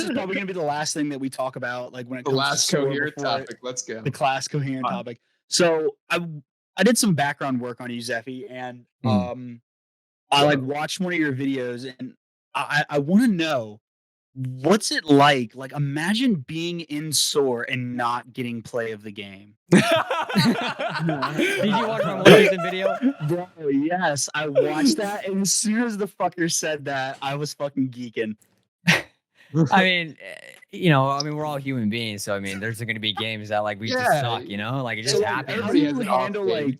is probably gonna be the last thing that we talk about, like when it comes the last to coherent topic. Let's go. The class coherent topic. So I did some background work on you, Zephy, and I like watched one of your videos, and I want to know, what's it like? Like, imagine being in SoaR and not getting play of the game. Did you watch my most recent video? Bro, yes, I watched that, and as soon as the fucker said that, I was fucking geeking. I mean, we're all human beings, so I mean, there's going to be games that like we just suck, like it just happens. How do you handle like?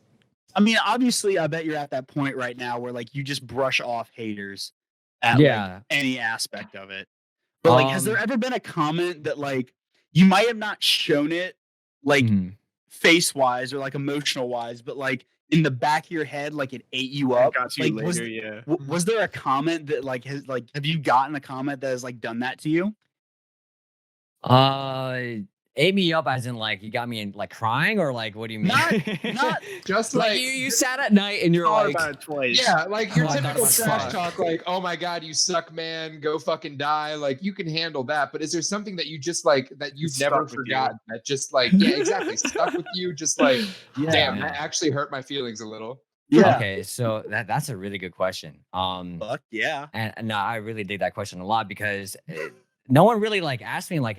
I mean, obviously, I bet you're at that point right now where like you just brush off haters at like, any aspect of it. But like, has there ever been a comment that like you might have not shown it like face wise or like emotional wise, but like in the back of your head, like it ate you up? Got you like, later, was there a comment that like has like have you gotten a comment that has like done that to you? ate me up as in like you got me in like crying or like what do you mean? Not Just like like you sat at night and you're Thought like, about it twice. yeah, like your Oh, I thought typical about trash fuck. talk, like, oh my God, you suck, man, go fucking die. Like, you can handle that. But is there something that you just like that you've It's never stuck with you. forgotten that just like, yeah, exactly, stuck with you? Just like, yeah. damn, Yeah. that actually hurt my feelings a little. Yeah. Okay, so that's a really good question. Fuck yeah. And no, I really dig that question a lot because no one really like asked me like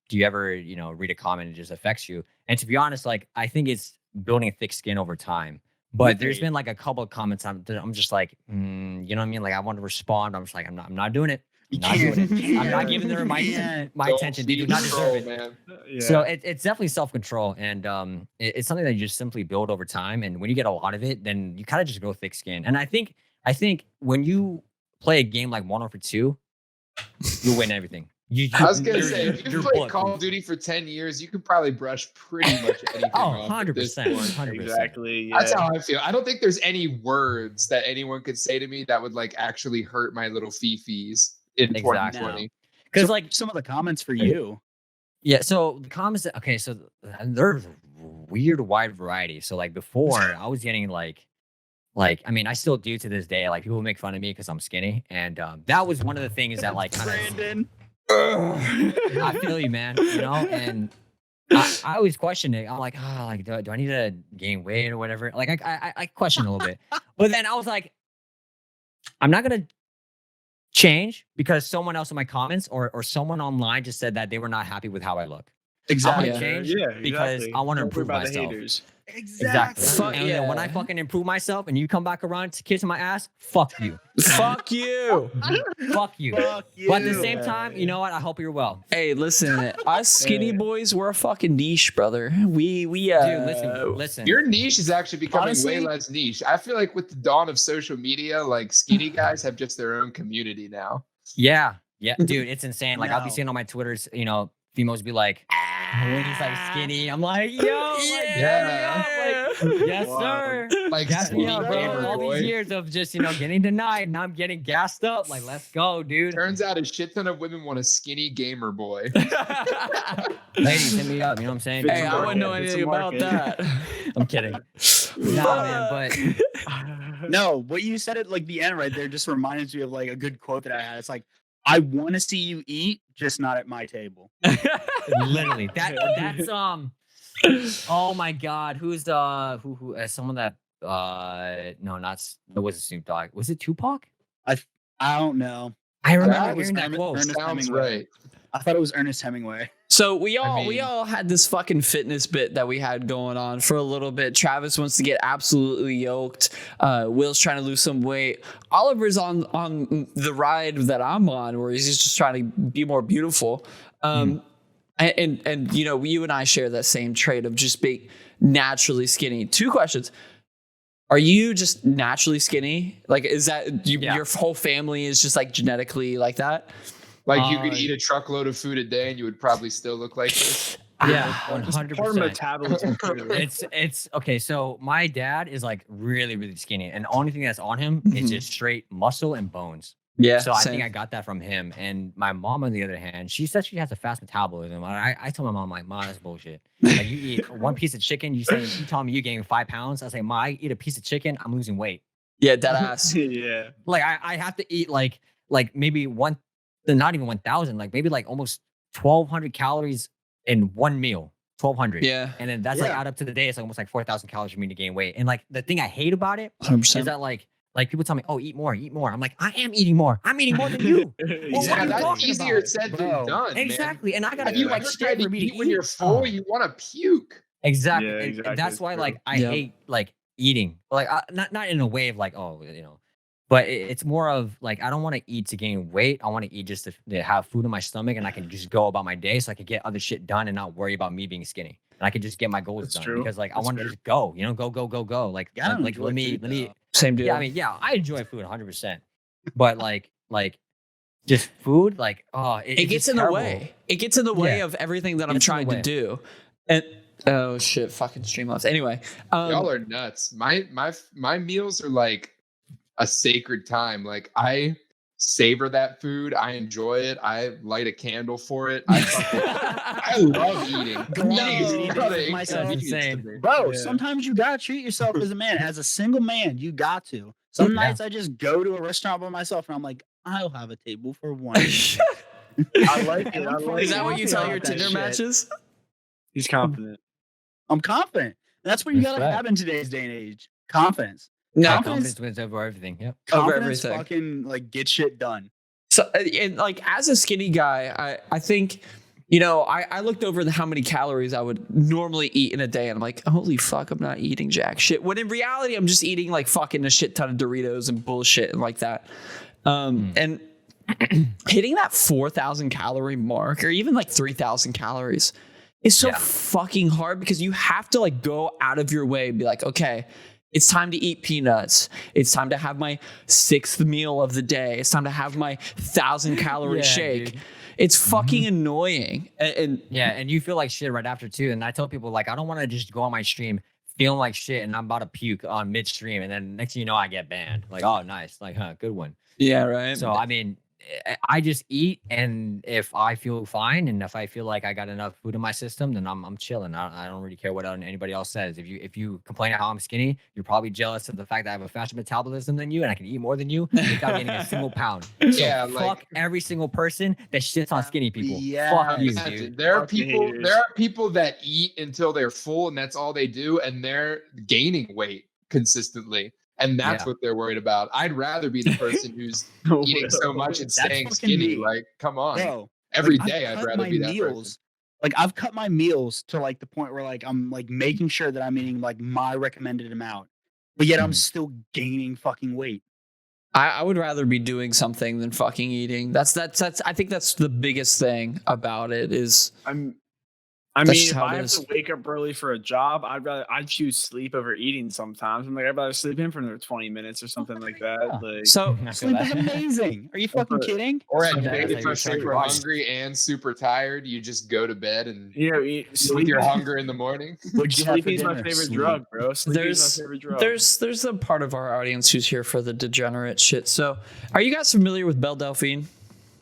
do you ever read a comment and it just affects you? And to be honest, like I think it's building thick skin over time. But there's Right. been like a couple of comments I'm just like, you know what I mean? Like I want to respond. I'm just like, I'm not doing it. I'm not doing it. I'm not giving them my Don't attention. They do feed not the deserve troll, it. man. Yeah. So it's definitely self-control, and it's something that you just simply build over time. And when you get a lot of it, then you kind of just grow thick skin. And I think when you play a game like Modern Warfare 2, you win everything. I was gonna you're- say, if you're you've played bulletproof. Call of Duty for 10 years, you could probably brush pretty much anything Oh, off at this 100%, point. 100%. Exactly. That's Yeah. how I feel. I don't think there's any words that anyone could say to me that would like actually hurt my little fifis in Exactly. 2020. Because So, like some of the comments for you. yeah, so the comments. Okay, so there's weird wide variety. So like before, I was getting like I mean, I still do to this day. Like people make fun of me because I'm skinny, and that was one of the things that like kind of. Brandon. I feel you, man. And I always question it. I'm like, like do I need to gain weight or whatever? Like I question a little bit, but then I was like, I'm not gonna change because someone else in my comments or someone online just said that they were not happy with how I look. Exactly. I'm gonna change because exactly. I want to Don't worry improve about myself. The haters. Exactly. Fuck And then when I yeah. fucking improve myself and you come back around to kissing my ass, fuck you. fuck you. Fuck you. Fuck But at the you. same time, you know what? I hope you're well. Hey, listen, us skinny boys, we're a fucking niche, brother. We Dude, listen. Your niche is actually becoming Honestly- way less niche. I feel like with the dawn of social media, like skinny guys have just their own community now. Yeah, dude, it's insane. Like I'll be No. seeing on my Twitters, females be like, when he's like skinny, I'm like, yo, Yeah. like, yes, Wow. sir. Like Gas me skinny up, bro. gamer All boy. these years of just getting denied, and I'm getting gassed up. Like, let's go, dude. Turns out a shit ton of women want a skinny gamer boy. Ladies, hit me up. You know what I'm saying? Hey, I wouldn't know It's a anything about market. that. I'm kidding. Nah, man, but No, what you said at like the end right there just reminds me of like a good quote that I had. It's like, I want to see you eat, just not at my table. literally, that's oh my god, who's who someone that no, not it wasn't Snoop Dogg. Was it Tupac? I don't know. I remember That was hearing that quote. Ernest Sounds Hemingway. right. I thought it was Ernest Hemingway. So we all mean- had this fucking fitness bit that we had going on for a little bit. Travis wants to get absolutely yoked. Will's trying to lose some weight. Oliver's on the ride that I'm on, where he's just trying to be more beautiful. And you and I share that same trait of just being naturally skinny. Two questions. Are you just naturally skinny? Like, is that your whole family is just like genetically like that? Like you could eat a truckload of food a day and you would probably still look like this. Yeah, Part of 100%. metabolism. too. It's okay. So my dad is like really, really skinny, and the only thing that's on him is just straight muscle and bones. Yeah. So I think I got that from him. And my mom, on the other hand, she says she has a fast metabolism. I told my mom, like, Ma, that's bullshit. Like, you eat one piece of chicken, you tell me you gain 5 pounds. I say, Ma, I eat a piece of chicken, I'm losing weight. Yeah, dead ass. Yeah. Like I have to eat like maybe not even 1,000, like maybe like almost 1,200 calories in one meal. 1,200. Yeah. And then that's like add up to the day. It's like almost like 4,000 calories for me to gain weight. And like the thing I hate about it 100%. is that like people tell me, oh, eat more. I'm like, I am eating more. I'm eating more than you. Well, what are Yeah, you that's talking easier about? said Bro. than done. man. Exactly. And I gotta Have you feel like ever shit tried for to me to eat when you're eat. full? Oh. You want to puke. Exactly. Yeah, And exactly, that's it's why true. like I Yeah. hate like eating. Like not in a way of like, oh, but it's more of like I don't want to eat to gain weight. I want to eat just to have food in my stomach and I can just go about my day so I can get other shit done and not worry about me being skinny. And I can just get my goals That's done true. because like I That's want to fair. just go, go. Like Yeah, I don't like enjoy let me food, though. Same deal. yeah, I mean, yeah, I enjoy food 100%. But like just food, like it gets just in the terrible. way. It gets in the way Yeah. of everything that I'm Gets in the trying to way. do. And oh shit, fucking Streamlabs. Anyway, Y'all are nuts. My meals are like a sacred time. Like I savor that food. I enjoy it. I light a candle for it. I love eating. Glutton Brother, with myself. inconvenience to Insane. me. Bro, Yeah. sometimes you gotta treat yourself as a man. As a single man, you got to. Some Yeah. nights I just go to a restaurant by myself and I'm like, I'll have a table for one. I like it. I like Is that what you happy tell about your that Tinder shit. matches? He's confident. I'm confident. And that's what you gotta Respect. have in today's day and age. Confidence. No. Confidence wins over everything. Yep. Over Confidence everything. fucking like get shit done. So, and like as a skinny guy, I think, you know, I looked over how many calories I would normally eat in a day, and I'm like, holy fuck, I'm not eating jack shit. When in reality, I'm just eating like fucking a shit ton of Doritos and bullshit and like that. And hitting that 4,000 calorie mark, or even like 3,000 calories, is so fucking hard because you have to like go out of your way and be like, okay, it's time to eat peanuts. It's time to have my 6th meal of the day. It's time to have my 1,000 calorie shake. Dude. It's fucking annoying. And Yeah, and you feel like shit right after too. And I tell people like I don't want to just go on my stream feeling like shit and I'm about to puke on midstream, and then next thing you know I get banned. Like, oh nice, like good one. yeah, right. So I mean, I just eat, and if I feel fine and if I feel like I got enough food in my system, then I'm chilling. I don't really care what anybody else says. If you complain how I'm skinny, you're probably jealous of the fact that I have a faster metabolism than you and I can eat more than you without getting a single pound. So Yeah, fuck like- every single person that shits on skinny people. Yeah. Fuck you, Imagine, dude. There are Fucking people. haters. There are people that eat until they're full, and that's all they do, and they're gaining weight consistently, and that's Yeah. what they're worried about. I'd rather be the person who's eating so much and That's staying fucking skinny. me. Like, come on, Bro, every like, day I've I'd cut rather my be that person. meals. Like I've cut my meals to like the point where like I'm like making sure that I'm eating like my recommended amount, but yet I'm still gaining fucking weight. I would rather be doing something than fucking eating. That's I think that's the biggest thing about it is I That's mean, just if how I it have is. to wake up early for a job, I'd choose sleep over eating sometimes. I'm like, I'd rather sleep in for another 20 minutes or something like that. Yeah. Like, so I feel Sleep is that. amazing. Are you fucking kidding? Or at Yeah, night, that's if how you're you start super your body. hungry and super tired, you just go to bed and you know, deal with sleep your hunger in the morning. What'd you have for Sleeping is my dinner? favorite Sleep. drug, bro. Sleeping is my favorite drug. there's a part of our audience who's here for the degenerate shit. So are you guys familiar with Belle Delphine?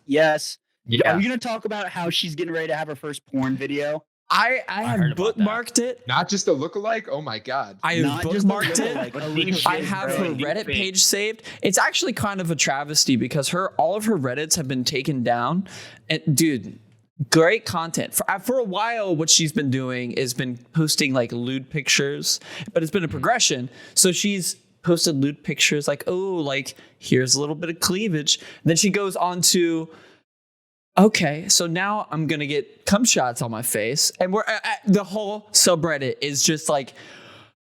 Yes. Yeah. Are you gonna talk about how she's getting ready to have her first porn video? I heard have about that. bookmarked it. Not just a lookalike. Oh my god. I have Not just a bookmarked it. lookalike, a Deep legit I have her bro. thing. Reddit Deep page saved. It's actually kind of a travesty because all of her Reddits have been taken down. And dude, great content. For a while, what she's been doing is been posting like lewd pictures, but it's been a progression. So she's posted lewd pictures like, oh, like here's a little bit of cleavage. And then she goes on to, okay, so now I'm gonna get cum shots on my face, and the whole subreddit is just like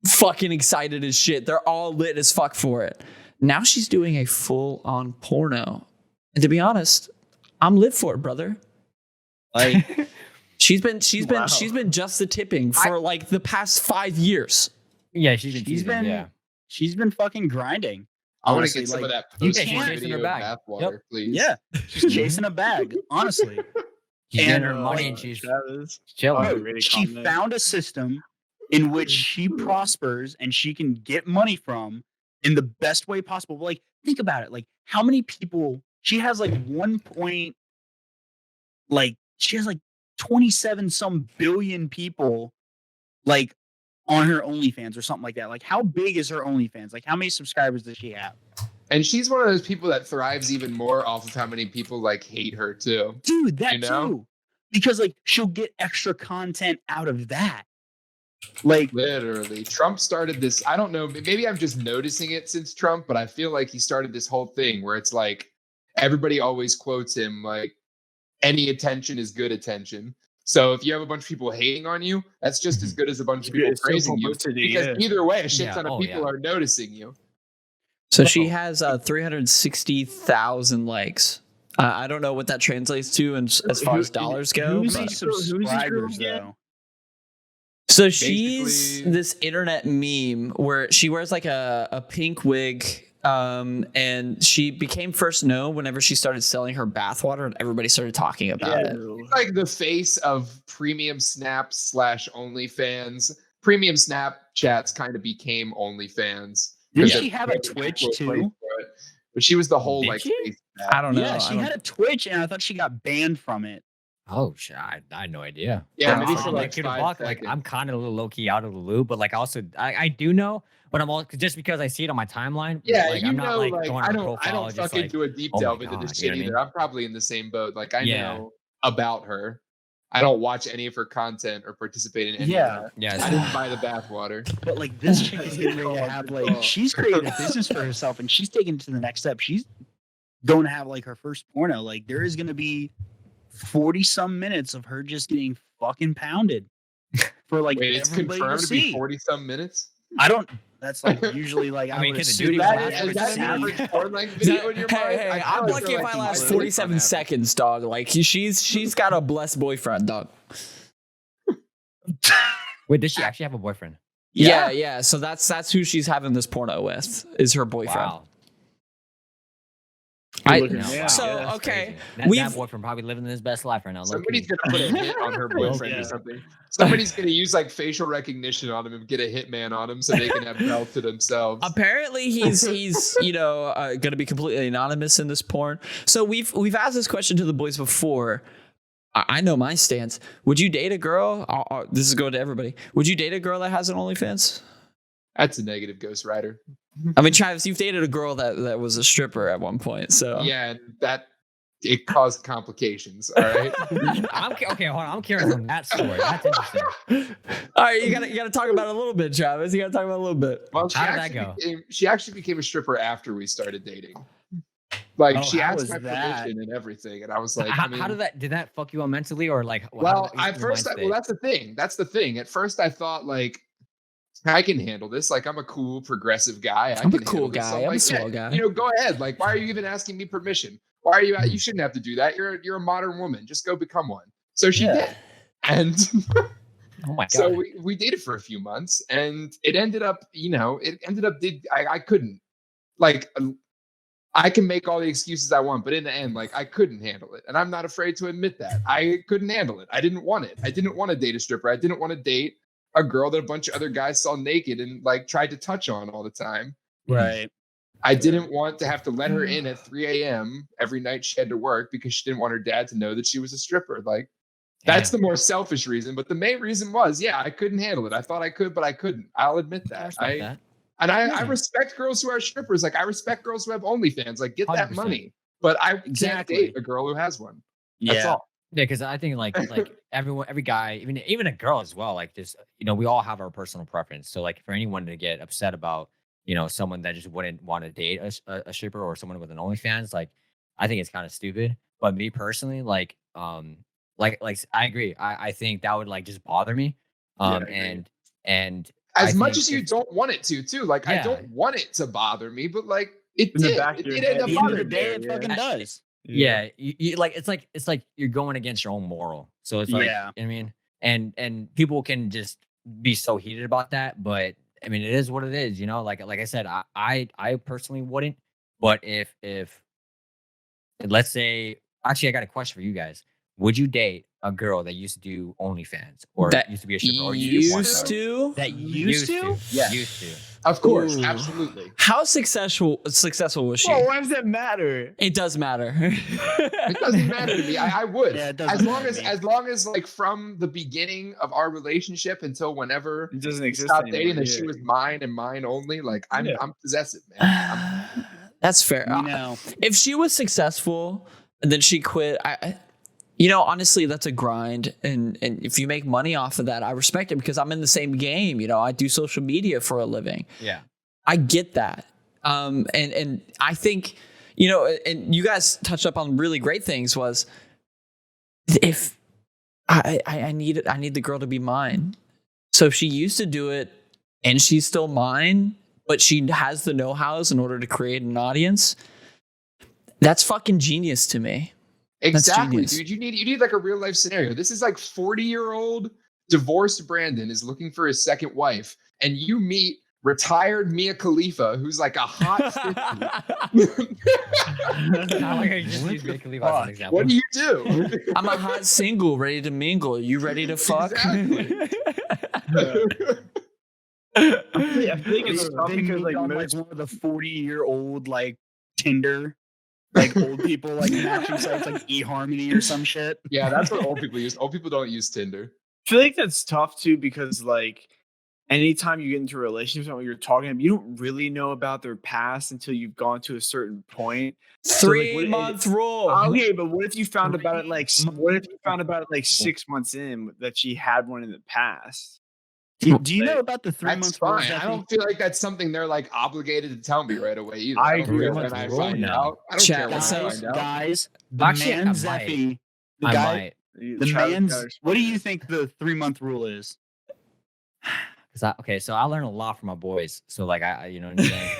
fucking excited as shit. They're all lit as fuck for it. Now she's doing a full-on porno, and to be honest, I'm lit for it, brother. Like she's been just the tipping for like the past 5 years. Yeah, She's teasing, been she's been fucking grinding. I want to Honestly, get some like, of that you post can't- video her of back. bathwater, please. Yeah, she's chasing a bag. Honestly, She's And, getting her money and she's Travis. chilling. Oh, Bro, really she comment. found a system in which she prospers and she can get money from in the best way possible. Like, think about it. Like, how many people she has? Like she has like 27 some billion people, like on her OnlyFans or something like that. Like, how big is her OnlyFans? Like, how many subscribers does she have? And she's one of those people that thrives even more off of how many people like hate her too. Dude, that You know? too. Because like she'll get extra content out of that. Like, Literally, Trump started this. I don't know. Maybe I'm just noticing it since Trump, but I feel like he started this whole thing where it's like everybody always quotes him like, "Any attention is good attention." So if you have a bunch of people hating on you, that's just as good as a bunch of people It's still praising you. publicity, Because yeah. either way, a shit Yeah, ton of oh, people yeah. are noticing you. So she has 360,000 likes. I don't know what that translates to as far as dollars go. who's how many this girl- who's this girl subscribers again? though? So she's Basically- this internet meme where she wears like a pink wig, and she became first known whenever she started selling her bathwater, and everybody started talking about it. It's like the face of premium snaps / OnlyFans. Premium Snapchats kind of became OnlyFans. Didn't Because she have a it- Twitch it- too? But she was the whole Did like she? face. I don't know. Yeah, she had a Twitch and I thought she got banned from it. Oh shit! I had no idea. Yeah, Oh, maybe fuck. for like good 5 luck. seconds. Like I'm kind of a little low key out of the loop, but like also I do know, but I'm all just because I see it on my timeline. Yeah, like, you I'm know, not like like going I on a don't profile just fucking like, do a deep oh my delve into God, this you know shit what I either. mean? I'm probably in the same boat. Like I Yeah. know about her. I don't watch any of her content or participate in any Yeah. of that. Yeah, I didn't buy the bathwater. But like this chick is getting ready to have like she's created a business for herself and she's taking it to the next step. She's going to have like her first porno. Like there is going to be 40 some minutes of her just getting fucking pounded for like Wait, it's everybody confirmed to see. be 40 some minutes. I don't. That's like usually like I I mean, would can the assume duty that last is for Is that an 70? average porn length video in your mind? Hey, I feel I'm like lucky they're if like I last completely 47 unaverage. seconds, dog. Like she's got a blessed boyfriend, dog. Wait, does she actually have a boyfriend? Yeah. So that's who she's having this porno with, is her boyfriend. Wow. I- Looking No, man, wow, so, that's okay, crazy. That we've- boyfriend probably living his best life right now. Somebody's low-key. gonna put a hit on her boyfriend Yeah. or something. Somebody's gonna use like facial recognition on him and get a hitman on him so they can have Bell to themselves. Apparently he's going to be completely anonymous in this porn. So we've asked this question to the boys before. I know my stance. Would you date a girl? This is going to everybody. Would you date a girl that has an OnlyFans? That's a negative Ghost Rider. I mean, Travis, you've dated a girl that was a stripper at one point. So Yeah, and that it caused complications. All right. Okay, hold on. I'm curious on that story. That's interesting. all right, you gotta talk about it a little bit, Travis. You gotta talk about it a little bit. Well, How did that go? She actually became a stripper after we started dating. Like Oh, she how asked was my that? permission and everything, and I was like, how, I mean, how did that fuck you up mentally or like? well, how at did your first, mind well, state? that's the thing. That's the thing. At first, I thought like, I can handle this. Like, I'm a cool, progressive guy. I'm a can cool handle this. So guy. I'm a like, swell guy. You know, go ahead. Like, why are you even asking me permission? Why are you? You shouldn't have to do that. You're a modern woman. Just go become one. So she did, and Oh my god. so we dated for a few months, and it ended up, I couldn't, like, I can make all the excuses I want, but in the end, like, I couldn't handle it. And I'm not afraid to admit that. I couldn't handle it. I didn't want it. I didn't want to date a stripper. I didn't want to date a girl that a bunch of other guys saw naked and like tried to touch on all the time. Right. I didn't want to have to let her in at 3 a.m. every night she had to work because she didn't want her dad to know that she was a stripper. Like, that's the more selfish reason. But the main reason was, yeah, I couldn't handle it. I thought I could, but I couldn't. I'll admit that. I respect girls who are strippers. Like, I respect girls who have OnlyFans. Like, get that 100%. money. But I can't Exactly. date a girl who has one. That's Yeah. all. Yeah, because I think like every guy, even a girl as well, like just we all have our personal preference. So like for anyone to get upset about someone that just wouldn't want to date a stripper or someone with an OnlyFans, like I think it's kind of stupid. But me personally, like I agree. I think that would like just bother me. And as much as you don't want it to, too. Like, I don't want it to bother me, but like it In the did. back of It your did head, end At up the end of the bothering day, me. it fucking does. Yeah, you like it's like you're going against your own moral. So it's like, Yeah. I mean, and people can just be so heated about that, but I mean, it is what it is, like I said, I personally wouldn't, but if let's say, actually I got a question for you guys. Would you date a girl that used to do OnlyFans or That used to be a stripper or used to? to? That Used to? Yeah. Used to. Of course, Ooh. absolutely. How successful was she? Whoa, why does that matter? It does matter. It doesn't matter to me. I would. Yeah, it doesn't as long as like from the beginning of our relationship until whenever It doesn't we exist stopped anymore, dating, that yeah. she was mine and mine only. Like, I'm possessive, man. That's fair. If she was successful and then she quit, honestly, that's a grind. And if you make money off of that, I respect it because I'm in the same game. I do social media for a living. Yeah. I get that. And I think, and you guys touched up on really great things was if I need the girl to be mine. So if she used to do it and she's still mine, but she has the know-hows in order to create an audience, that's fucking genius to me. Exactly, genius. dude. You need like a real life scenario. This is like 40-year-old divorced Brandon is looking for his second wife, and you meet retired Mia Khalifa, who's like a hot 50. What do you do? I'm a hot single ready to mingle. You ready to fuck? Exactly. I think it's tough They because moved like on, most one of the 40-year-old like Tinder like old people like matching sites like eHarmony or some shit. Yeah, that's what old people use. Old people don't use Tinder. I feel like that's tough too because like anytime you get into a relationship when you're talking to them, you don't really know about their past until you've gone to a certain point. So, like, 3-month rule. Okay, but what if you found about it like 6 months in that she had one in the past? Do you know about the 3 That's month rule? fine. I don't feel like that's something they're like obligated to tell me right away either. I don't agree care with when that. I Rule, find no. out. I don't Chat, care when I guys, find out. Guys, the Actually, man I Zephy, the I guy, might. the man's. What do you think the 3 month rule is? So I learned a lot from my boys. So like you know what I'm saying?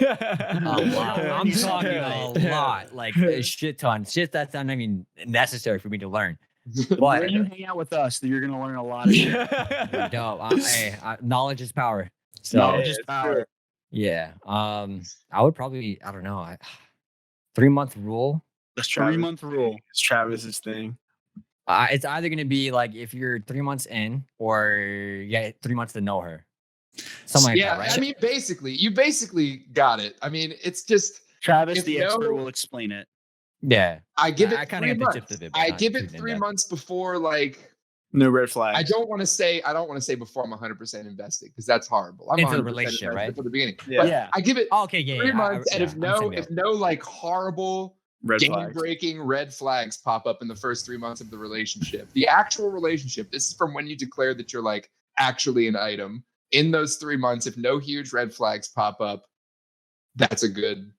A lot. I'm talking a lot, like a shit ton, shit that's not even necessary for me to learn. But When you hang out with us, you're gonna learn a lot of shit. dope. Knowledge is power. So Knowledge is power. yeah. I would probably, I don't know, 3-month rule. That's 3 month rule. It's Travis's thing. It's either gonna be like if you're 3 months in, or you get 3 months to know her. Something like that, right? I mean, you basically got it. I mean, it's just Travis, If the no- expert, will explain it. Yeah. I give it I kinda 3 get the months. gist of it, but I not give too it in 3 depth. months before, like, No red flags. I don't want to say before I'm 100% invested because that's horrible. I'm Into the 100% relationship, invested right? from the beginning. Yeah. But Yeah. I give it Oh, okay, yeah. 3 months, and yeah, if I'm the same deal. no like horrible red flags. game-breaking red flags pop up in the first 3 months of the relationship, the actual relationship, this is from when you declare that you're like actually an item. In those 3 months, if no huge red flags pop up, that's a good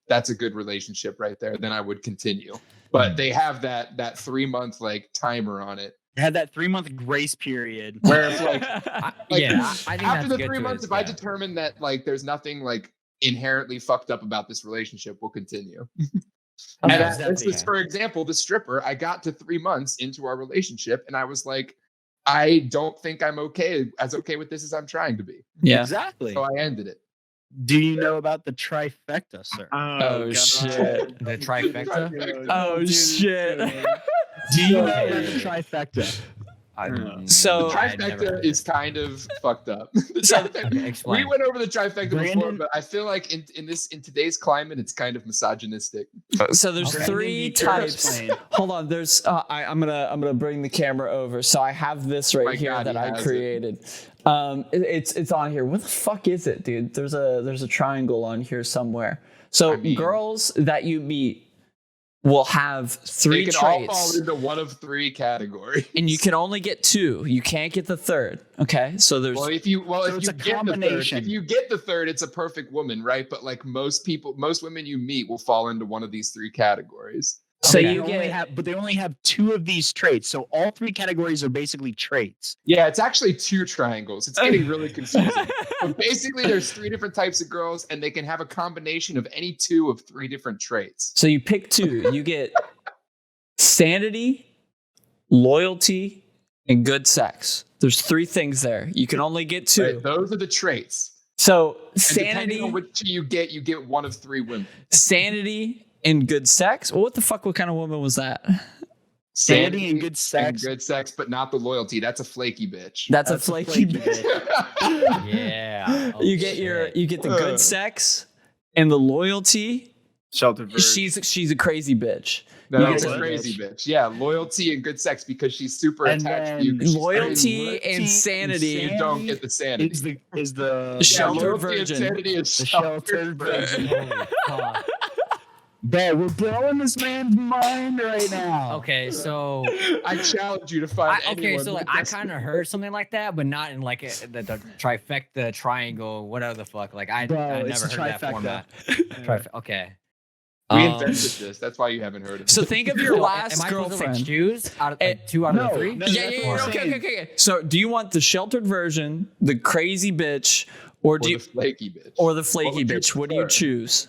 relationship right there. Then I would continue. But they have that 3 month like timer on it. They had that 3 month grace period. Where it's like, Yeah, I think after that's the good 3 too, months, is- if I yeah. determine that like there's nothing like inherently fucked up about this relationship, we'll continue. And Okay, this Zephy. is, for example, the stripper. I got to 3 months into our relationship, and I was like, I don't think I'm okay with this as I'm trying to be. Yeah. Exactly. So I ended it. Do you know about the trifecta, sir? Oh, God. shit. The trifecta? Oh, shit. Do you know about Okay. the trifecta? So- The I never heard trifecta of is it. kind of fucked up. The So- trifecta- Okay, we explain. went over the trifecta before, Brandon- but I feel like in today's climate, it's kind of misogynistic. So there's Okay. 3 Brandon, you can types. explain. Hold on. There's I'm gonna bring the camera over. So I have this right My here God, that he I has it. created. It's on here. What the fuck is it, dude? There's a triangle on here somewhere. So I mean- girls that you meet will have 3 They can all fall traits, into one of 3 categories. and you can only get 2. You can't get the third. Okay, so there's Well, if you it's a get the third, combination. if you get the third, it's a perfect woman, right? But like most women you meet will fall into one of these 3 categories. so They you only get have, but they only have 2 of these traits. So all 3 categories are basically traits. Yeah, it's actually 2 triangles. It's getting really confusing. But basically, there's 3 different types of girls, and they can have a combination of any 2 of 3 different traits. So you pick 2. You get sanity, loyalty, and good sex. There's 3 things there. You can only get 2. Right? Those are the traits. So And depending sanity, on which you get one of 3 women. sanity, and good sex. Well, what the fuck? What kind of woman was that? Sanity and good sex. And good sex, but not the loyalty. That's a flaky bitch. That's a That's a flaky flaky bitch. Yeah. Oh, You get the good sex and the loyalty. Sheltered version. She's a crazy bitch. No, You that's get a the- crazy bitch. Yeah, loyalty and good sex because she's super And attached to you. then 'cause she's Loyalty crazy. and sanity. You don't get the sanity. is the Yeah, Sheltered loyalty virgin. And sanity is the sheltered sheltered virgin. virgin. Holy fuck. But we're blowing this man's mind right now. Okay, so I challenge you to find anyone so like with I this- kind of heard something like that, but not in like the trifecta, triangle, whatever the fuck. Like I Bro, never it's heard a that trifecta. format. Okay. We invented this. That's why you haven't heard of it. So think of your Am last I supposed to, like, girlfriend. choose out of Eh, 2 out of no, the 3? no. Yeah, That's yeah, what yeah. I'm saying. Okay. So do you want the sheltered version, the crazy bitch, or Or do you the flaky bitch. or the flaky would you bitch? What do you prefer? choose?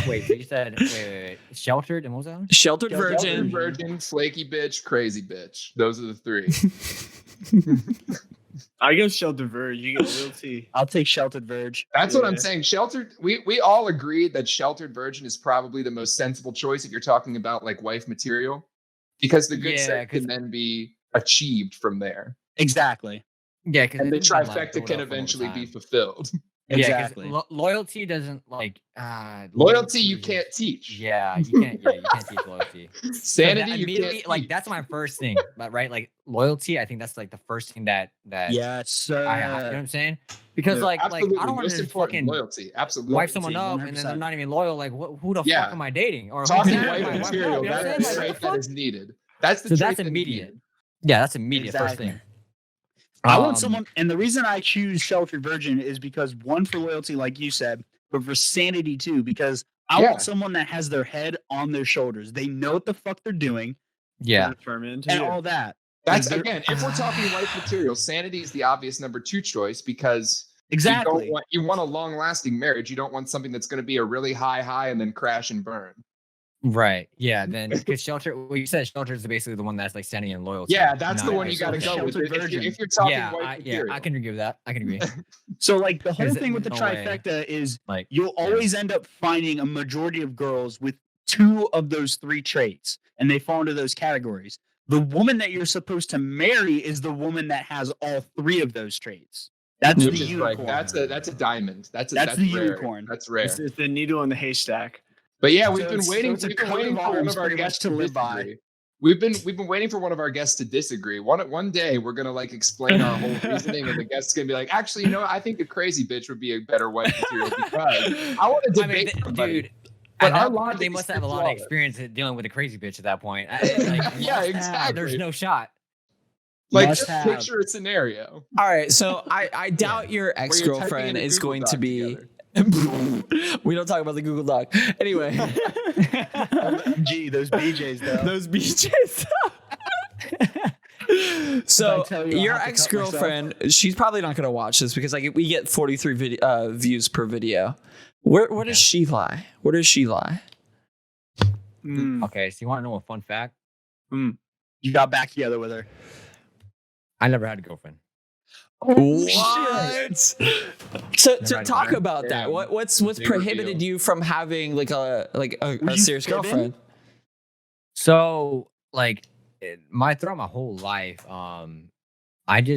Wait, so you said wait. Sheltered and what was that one? Sheltered Sheltered virgin. virgin, flaky bitch, crazy bitch. Those are the 3. I go sheltered version. You get loyalty. I'll take sheltered virgin. That's what I'm Yeah. saying. Sheltered. We all agreed that sheltered virgin is probably the most sensible choice if you're talking about like wife material, because the good Yeah, sex 'cause- can then be achieved from there, Exactly. Yeah, because and the trifecta can eventually be fulfilled. Exactly. Loyalty doesn't like Loyalty you is- can't teach. Yeah, you can't. Yeah, you can't teach loyalty. Sanity That you immediately, can't like teach. that's my first thing, but right, like loyalty. I think that's like the first thing that Yes. you know what I'm saying? Because Yeah, like Absolutely. I don't want Most to just important, fucking loyalty. Absolutely. wipe someone up and then they're 100%. not even loyal. Like who the Yeah. fuck am I dating? Or Talking who- wife why- why- material, you know what I'm that's the saying? Like, trait what the that fuck? is needed. That's the So trait that's that is immediate. needed. Yeah, that's immediate first Exactly. thing. I want someone, and the reason I choose Sheltered Virgin is because one, for loyalty, like you said, but for sanity too, because I Yeah. want someone that has their head on their shoulders. They know what the fuck they're doing Yeah, Determined. and Yeah. all that. That's Like, again, if we're talking wife material, sanity is the obvious number 2 choice because exactly. you want a long-lasting marriage. You don't want something that's going to be a really high and then crash and burn. right. Yeah, then because shelter. Well, you said shelter is basically the one that's like standing in loyalty. Yeah, that's the not one you got to isolation. go with. Sheltered If virgin. you're talking Yeah, wife material. I can agree with that. I can agree. So, like, the whole 'Cause thing with the no way. trifecta is Like you'll always end up finding a majority of girls with 2 of those 3 traits, and they fall into those categories. The woman that you're supposed to marry is the woman that has all 3 of those traits. That's Which the is unicorn. like that's a diamond. That's That's the rare. unicorn. That's rare. It's the needle in the haystack. But yeah, So we've been it's- waiting. so it's a We've been coat waiting of for one arms of our pretty much guests to to live by. disagree. We've been waiting for one of our guests to disagree. One day we're gonna like explain our whole reasoning, and the guest's gonna be like, actually, you know, I think a crazy bitch would be a better wife material because I want to I mean, debate somebody. dude. But At our that point, logic they is must have a lot of flawless. experience at dealing with a crazy bitch at that point. Yeah, There's exactly. no shot. Like, Must just have. picture a scenario. All right, so I doubt your Where ex you're typing girlfriend in a is Google going to Doc be. together. We don't talk about the Google Doc. Anyway, Gee, those BJs though. those BJs. So I tell you, I'll your have to cut ex girlfriend, she's probably not going to watch this because like we get 43 views per video. Where does she lie? Where does she lie? Okay, so you want to know a fun fact? You got back together with her. I never had a girlfriend. What? So to Never talk had- about that, Damn. what's Big prohibited reveal. you from having like a you serious fibbing? girlfriend? So like throughout my whole life, I ain't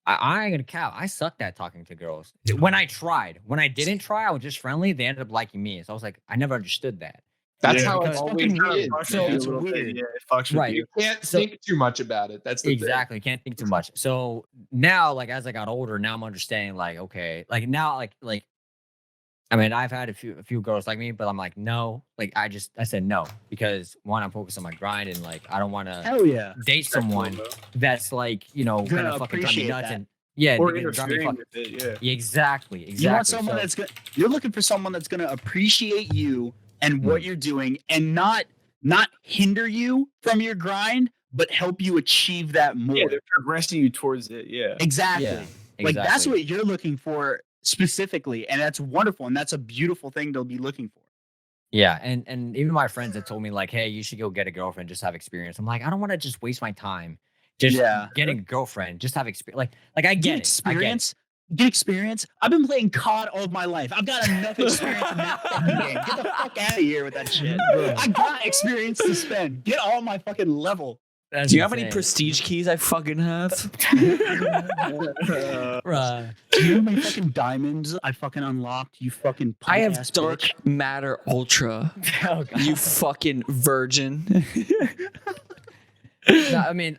gonna cap. I sucked at talking to girls. When I tried, when I didn't try, I was just friendly. They ended up liking me. So I was like, I never understood that. That's Yeah, how it because always fucking is. So it's weird. weird. Yeah, it fucks with Right. you. You can't So- think too much about it. That's the Exactly. Can't think too much. So now, like as I got older, now I'm understanding. Like, okay, like now, like, I mean, I've had a few girls like me, but I'm like, no. Like, I said no because one, I'm focused on my grind, and like, I don't want to Hell yeah. date someone that's like, Gonna gonna fucking drive me appreciate nuts that. and yeah, Or they're gonna drive me interfering fucking. with it. Yeah. Exactly. You want someone So- that's gonna. You're looking for someone that's gonna appreciate you and what you're doing, and not hinder you from your grind, but help you achieve that more. Yeah, they're progressing you towards it. Yeah. Exactly. Yeah, Like that's exactly. what you're looking for specifically, and that's wonderful, and that's a beautiful thing to be looking for. Yeah, and even my friends that told me like, hey, you should go get a girlfriend, just have experience. I'm like, I don't want to just waste my time just Yeah. getting a girlfriend, just have experience. Like I get it. experience. Get experience. I've been playing COD all of my life. I've got enough experience in that fucking game. Get the fuck out of here with that shit. I got experience to spend. Get all my fucking level. That's Do you have any insane. prestige keys? I fucking have. Bruh. Do you know how many fucking diamonds I fucking unlocked? You fucking I have punk-ass dark bitch? matter ultra. Oh, God. You fucking virgin. No, I mean,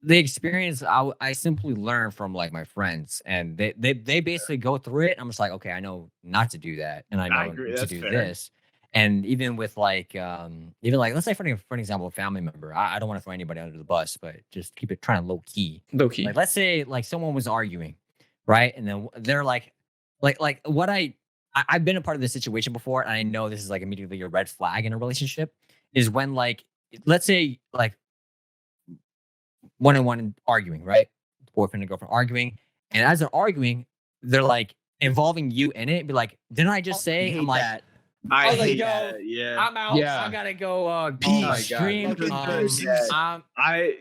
the experience I simply learn from like my friends, and they basically go through it. I'm just like, okay, I know not to do that, and I know agree, to that's do fair. this. And even with like, let's say for an example, a family member. I don't want to throw anybody under the bus, but just keep it trying to low key. Low key. Like, let's say like someone was arguing, right? And then they're like what I've been a part of this situation before, and I know this is like immediately a red flag in a relationship is when like, let's say like one-on-one arguing, right? Boyfriend and girlfriend arguing. And as they're arguing, they're like involving you in it. Be like, didn't I just say? I'm like, that. I was like, hate yo, that. Yeah. I'm out. Yeah. I gotta go Peace. Oh my God. stream. Fucking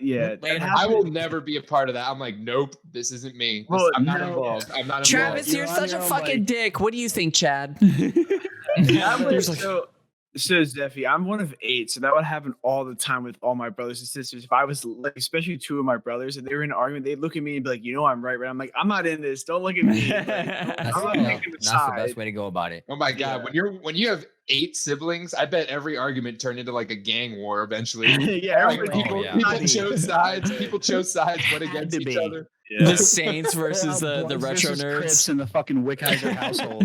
Yeah. Later. I will never be a part of that. I'm like, nope, this isn't me. Well, I'm not no. involved. I'm not Travis, involved. you're You're such on a your own, fucking buddy. dick. What do you think, Chad? Yeah, but There's like- So Zephy, I'm one of 8, so that would happen all the time with all my brothers and sisters. If I was like, especially 2 of my brothers, if they were in an argument, they'd look at me and be like, "You know, I'm right, right." I'm like, "I'm not in this. Don't look at me." Like, That's, I'm not picking a that's the side. best way to go about it. Oh my god, when you have 8 siblings, I bet every argument turned into like a gang war eventually. Yeah, Like, everybody- people, yeah. people chose sides. People chose sides, went Had against to each be. other. Yeah. The Saints versus the Bloods retro versus Crips nerds. in the fucking Wickheiser household.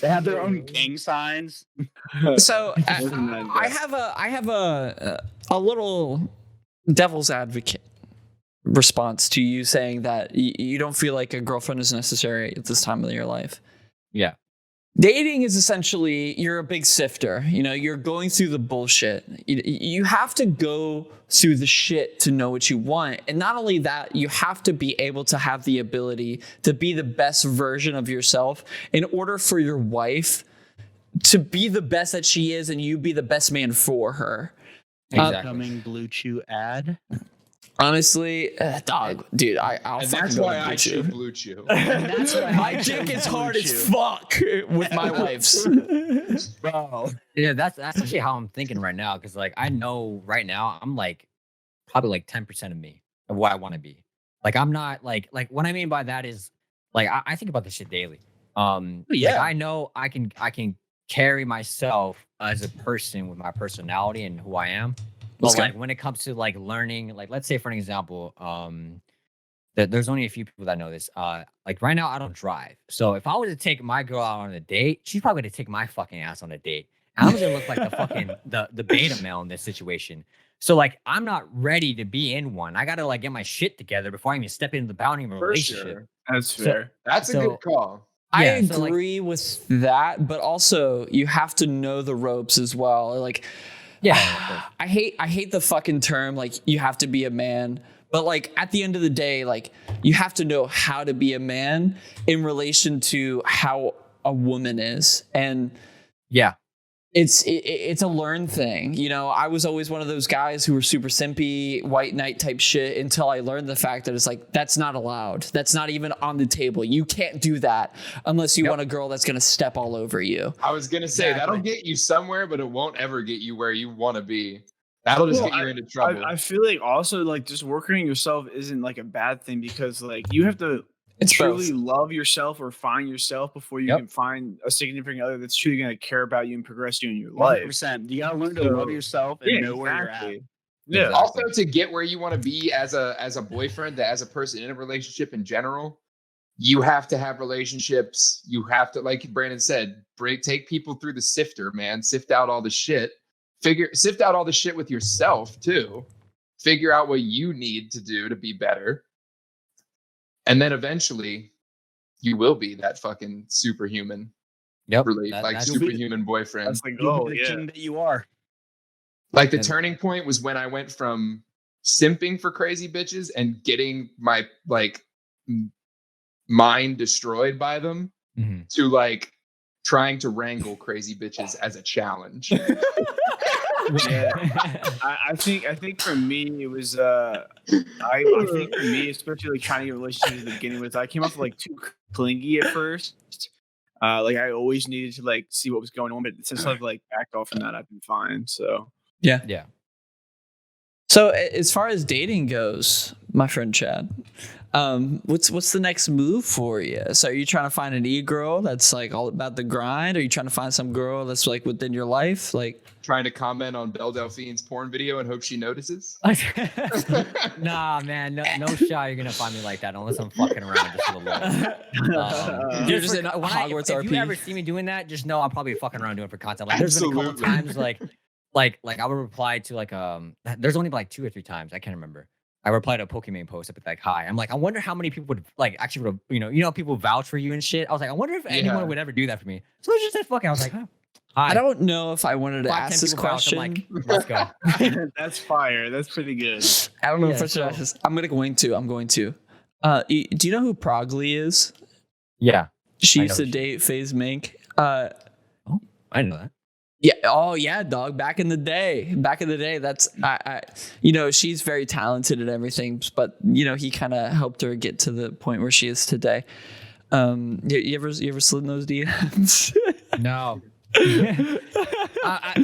They have their own gang signs. So Wasn't that I have a little devil's advocate response to you saying that you don't feel like a girlfriend is necessary at this time of your life. Yeah. Dating is essentially, you're a big sifter. You know, you're going through the bullshit. You have to go through the shit to know what you want. And not only that, you have to be able to have the ability to be the best version of yourself in order for your wife to be the best that she is and you be the best man for her. Exactly. Coming Blue Chew ad. Honestly, dog, dude, I'll And fucking that's go why with I Blue Chew. choose Blue Chew. And that's why My I dick chose is Blue hard as Chew. fuck with my wife's. Bro. Yeah, that's actually how I'm thinking right now. Cause like I know right now I'm like probably like 10% of me of what I want to be. Like I'm not like what I mean by that is like I think about this shit daily. Like, Yeah. I know I can carry myself as a person with my personality and who I am. But Let's go. like when it comes to like learning, like let's say for an example, there's only a few people that know this. Like right now I don't drive. So if I was to take my girl out on a date, she's probably gonna take my fucking ass on a date. And I'm gonna look like the fucking the beta male in this situation. So like I'm not ready to be in one. I gotta like get my shit together before I even step into the boundary of a For relationship. sure. That's So- fair. That's a So- good call. I Yeah, so, like- agree with that, but also you have to know the ropes as well. Like, Yeah. of course. I hate the fucking term like you have to be a man, but like at the end of the day, like you have to know how to be a man in relation to how a woman is, and Yeah. it's a learned thing. You know, I was always one of those guys who were super simpy, white knight type shit until I learned the fact that it's like, that's not allowed. That's not even on the table. You can't do that unless you Yep. want a girl that's going to step all over you. I was gonna say that'll Exactly. get you somewhere, but it won't ever get you where you want to be. That'll just Well, get you into trouble. I feel like also like just working on yourself isn't like a bad thing because like you have to It's truly both. love yourself or find yourself before you Yep. can find a significant other that's truly going to care about you and progress you in your life. 100%. You gotta learn to So- love yourself and know where you're at. Yeah. Exactly. Also, to get where you want to be as a boyfriend, as a person in a relationship in general, you have to have relationships. You have to, like Brandon said, take people through the sifter, man. Sift out all the shit. Sift out all the shit with yourself too. Figure out what you need to do to be better. And then eventually you will be that fucking superhuman, Yep. like That's- superhuman boyfriend. That's like, You'll oh, be the yeah. king that you are. Like the And- turning point was when I went from simping for crazy bitches and getting my like mind destroyed by them Mhm. to like trying to wrangle crazy bitches as a challenge. I think for me it was I think for me especially like trying to get relationships at the beginning was I came off like too clingy at first. Like I always needed to like see what was going on, but since I've like backed off from that, I've been fine. So Yeah. So as far as dating goes, my friend Chad, what's the next move for you? So are you trying to find an e-girl that's like all about the grind? Are you trying to find some girl that's like within your life? Like, Trying to comment on Belle Delphine's porn video and hope she notices. Nah, man, no shot you're gonna find me like that unless I'm fucking around just for the love. You're just in Hogwarts if RP. you ever see me doing that, just know I'm probably fucking around doing it for content. Like there's been a couple Absolutely. times like I would reply to like there's only like 2 or 3 times, I can't remember. I replied to a Pokemon post up with like hi. I'm like, I wonder how many people would like actually would have, you know people vouch for you and shit. I was like, I wonder if Yeah. anyone would ever do that for me. So I just said fuck it. I was like, huh. Hi. I don't know if I wanted to 5, ask 10 this people vouch. I'm question. like, let's go. that's fire. That's pretty good. I don't know Yeah, if I should so- ask this. I'm going to. Do you know who Progly is? Yeah, She I used know to who she date FaZe Mink. I didn't know that. Yeah. Oh, yeah, dog. Back in the day. That's I. You know, she's very talented at everything, but you know, he kind of helped her get to the point where she is today. You ever slid in those DMs? No.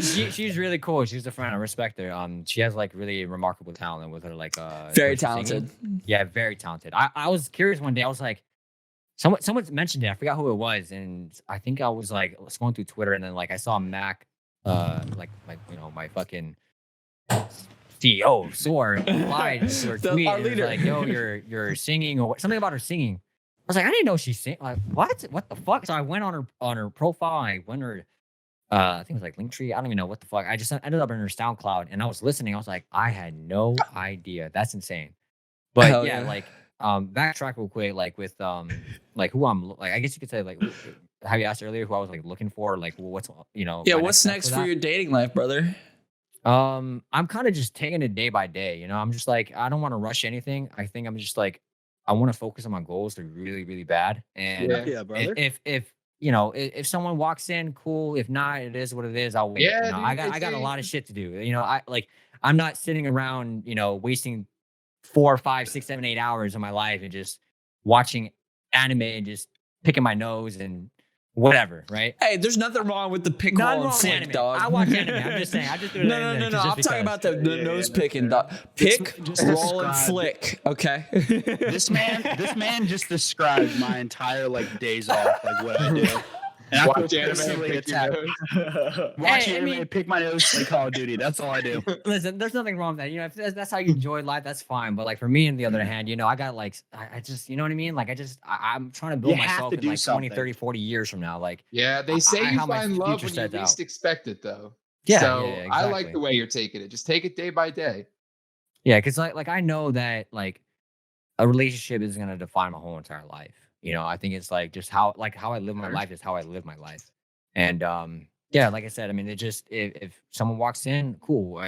She's really cool. She's a friend. I respect her. She has like really remarkable talent with her like Very with her talented. singing. Yeah, very talented. I was curious one day. I was like, someone mentioned it. I forgot who it was, and I think I was like scrolling through Twitter, and then like I saw Mac, like my fucking CEO SoaR replied to her tweet. Our And it was leader. like, yo, you're singing or something about her singing. I was like, I didn't know she sang. Like, what the fuck? So I went on her profile. I went her. I think it was like Linktree. I don't even know what the fuck. I just ended up in her SoundCloud, and I was listening. I was like, I had no idea. That's insane. But Hell yeah, yeah. like backtrack real quick, like with like who I'm like. I guess you could say like, have you asked earlier who I was like looking for? Like, what's Yeah, my what's step next for for that? your dating life, brother? I'm kind of just taking it day by day. I'm just like I don't want to rush anything. I think I'm just like I want to focus on my goals. They're really really bad. And Yeah. Yeah, brother. if someone walks in, cool. If not, it is what it is. I'll wait. Yeah, You know, dude, I got a lot of shit to do. I'm not sitting around, wasting 4, 5, 6, 7, 8 hours of my life and just watching anime and just picking my nose and whatever, right? Hey, there's nothing wrong with the pick, Nothing roll, and wrong with flick, anime. dog. I watch anime. I'm just saying. I just do it. No. I'm talking about the nose picking, dog. Pick, Just roll, and describe- flick. Okay. This man just described my entire like days off, like what I do. And I Watch feel anime and personally pick your attacked. nose. Watch Hey, I anime, mean- pick my nose, play Call of Duty. That's all I do. Listen, there's nothing wrong with that. If that's how you enjoy life, that's fine. But like for me, on the other hand, I got like, I just, you know what I mean? Like I'm trying to build You have myself to in do like 20, something. 30, 40 years from now. Like, Yeah, they say you how my find love future when you sets least out. expect it, though. Yeah, So yeah, I like exactly. the way you're taking it. Just take it day by day. Yeah, because like I know that like a relationship is gonna define my whole entire life. I think it's like just how I live my life is how I live my life. And yeah, like I said, I mean, it just if someone walks in, cool.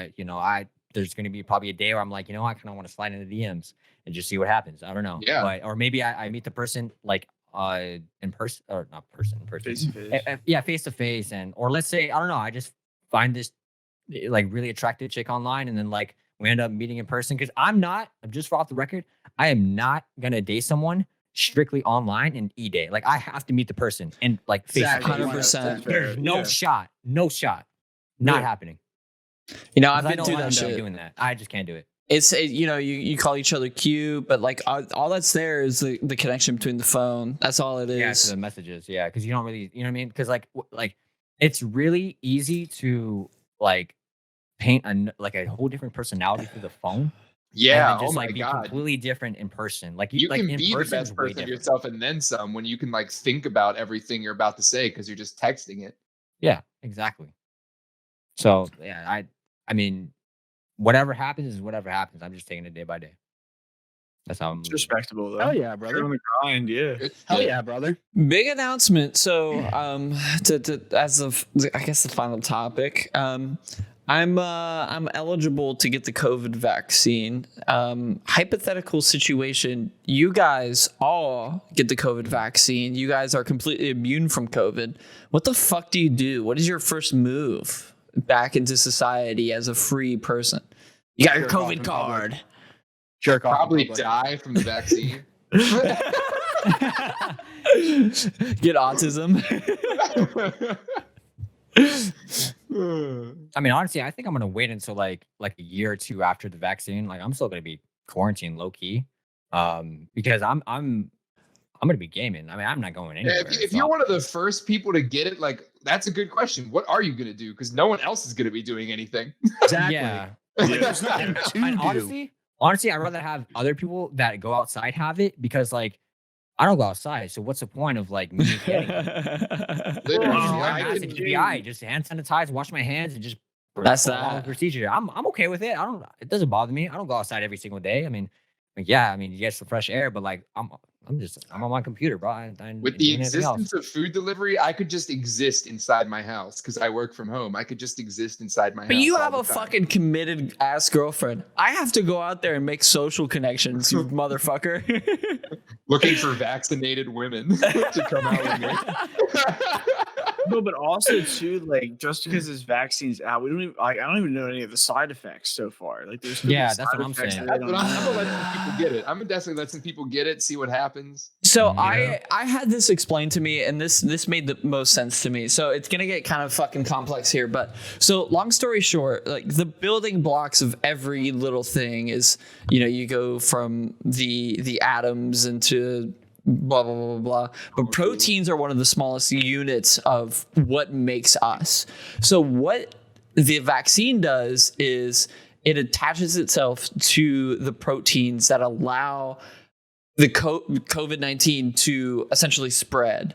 There's gonna be probably a day where I'm like, I kind of want to slide into DMs and just see what happens. I don't know. Yeah. But or maybe I meet the person like in person or not in person. Face to face. Yeah, face to face, or let's say I don't know. I just find this like really attractive chick online, and then like we end up meeting in person. Because I'm just for off the record, I am not gonna date someone strictly online and e-day. Like I have to meet the person and like face to Exactly. face. 100%. There's no Yeah. shot, not happening. I've 'Cause I been know through I'll that end up shit. doing that. I just can't do it. You call each other cute, but like all that's there is the connection between the phone. That's all it Yeah, is. to the messages. Yeah, because you don't really, you know what I mean? Because like it's really easy to like paint a whole different personality through the phone. Yeah. and then just Oh my like be god. completely different in person. Like You like can in be the person best is way person of different. yourself and then some when you can like think about everything you're about to say because you're just texting it. Yeah, exactly. So yeah, I mean, whatever happens is whatever happens. I'm just taking it day by day. That's how I'm. It's respectable though. Hell yeah, You're brother. on the grind, yeah. It's Hell good. yeah, brother. Big announcement. So, to as of I guess the final topic, I'm eligible to get the COVID vaccine. Hypothetical situation: you guys all get the COVID vaccine. You guys are completely immune from COVID. What the fuck do you do? What is your first move back into society as a free person? You got your Jerk off COVID in card. public. Jerk off. in Probably public. die from the vaccine. Get autism. I mean, honestly, I think I'm gonna wait until like a year or two after the vaccine. Like, I'm still gonna be quarantined low key, because I'm gonna be gaming. I mean, I'm not going Yeah, anywhere. if so- you're one of the first people to get it, like that's a good question. What are you gonna do? Because no one else is gonna be doing anything. Exactly. yeah. There's nothing to And do. honestly, I'd rather have other people that go outside have it because like I don't go outside. So what's the point of like me getting it? Literally, Just Oh, wear a I mask can and do- GI, just hand sanitize, wash my hands, and just That's follow that. the procedure. I'm okay with it. It doesn't bother me. I don't go outside every single day. I mean, yeah, I mean, you get some fresh air, but like I'm on my computer, bro. I ain't With the doing anything else. existence of food delivery, I could just exist inside my house because I work from home. I could just exist inside my house. But you all have the a time. fucking committed ass girlfriend. I have to go out there and make social connections, you motherfucker. looking for vaccinated women to come out with me. No, but also too, like just because this vaccine's out, we don't even I don't even know any of the side effects so far. Like there's Yeah, that's what I'm saying. I'm gonna let some people get it. I'm gonna definitely let some people get it, see what happens. So Yeah. I had this explained to me, and this made the most sense to me. So it's gonna get kind of fucking complex here, but so long story short, like the building blocks of every little thing is, you go from the atoms into blah blah blah blah blah. But proteins are one of the smallest units of what makes us. So what the vaccine does is it attaches itself to the proteins that allow the COVID-19 to essentially spread.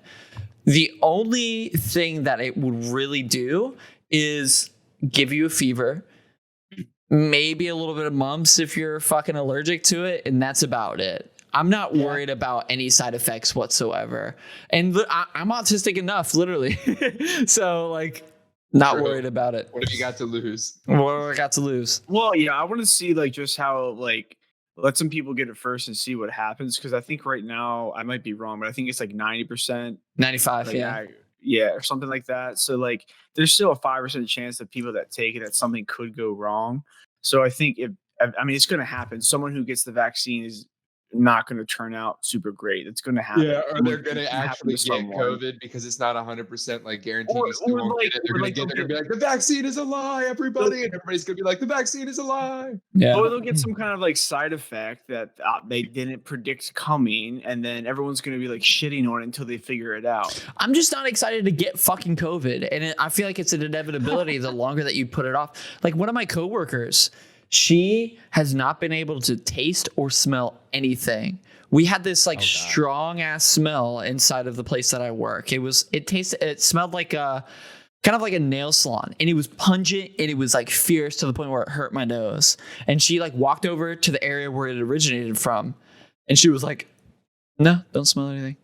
The only thing that it would really do is give you a fever, maybe a little bit of mumps if you're fucking allergic to it, and that's about it. I'm not worried about any side effects whatsoever. And I'm autistic enough, literally. So, like, not worried about it. What have you got to lose? What have I got to lose? Well, yeah, I want to see like just how like let some people get it first and see what happens because I think right now I might be wrong, but I think it's like 90%. 95, Like, yeah. yeah, or something like that. So like, there's still a 5% chance that people that take it that something could go wrong. So I think I mean, it's going to happen. Someone who gets the vaccine is not going to turn out super great. It's going to happen. Yeah, or they're gonna It's gonna happen actually to get someone. COVID because it's not 100% like guaranteed Or- you still or won't like- get it. They're or gonna like get. They're they'll gonna be like, the vaccine is a lie, everybody, and everybody's gonna be like, the vaccine is a lie. Yeah. Or they'll get some kind of like side effect that they didn't predict coming, and then everyone's going to be like shitting on it until they figure it out. I'm just not excited to get fucking COVID. And I feel like it's an inevitability the longer that you put it off. Like one of my coworkers, she has not been able to taste or smell anything. We had this like strong ass smell inside of the place that I work. It smelled like kind of like a nail salon, and it was pungent and it was like fierce to the point where it hurt my nose. And she like walked over to the area where it originated from, and she was like, "No, don't smell anything."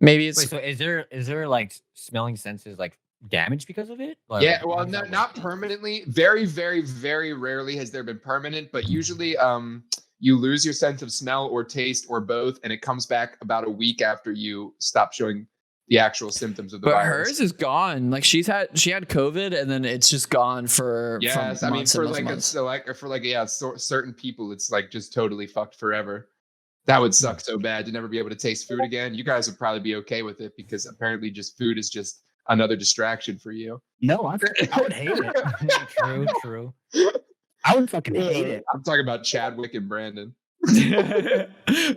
Maybe it's Wait, so is there like smelling senses like damaged because of it? Like, Yeah, how well, does that not work? permanently. Very, very, very rarely has there been permanent, but usually, you lose your sense of smell or taste or both, and it comes back about a week after you stop showing the actual symptoms of the but virus. hers is gone. Like she had COVID, and then it's just gone for Yes, from I mean months for and months like and a months. select or for like certain people, it's like just totally fucked forever. That would suck so bad to never be able to taste food again. You guys would probably be okay with it because apparently just food is just another distraction for you. No, I would hate it. True. I would fucking hate it. I'm talking about Chadwick and Brandon.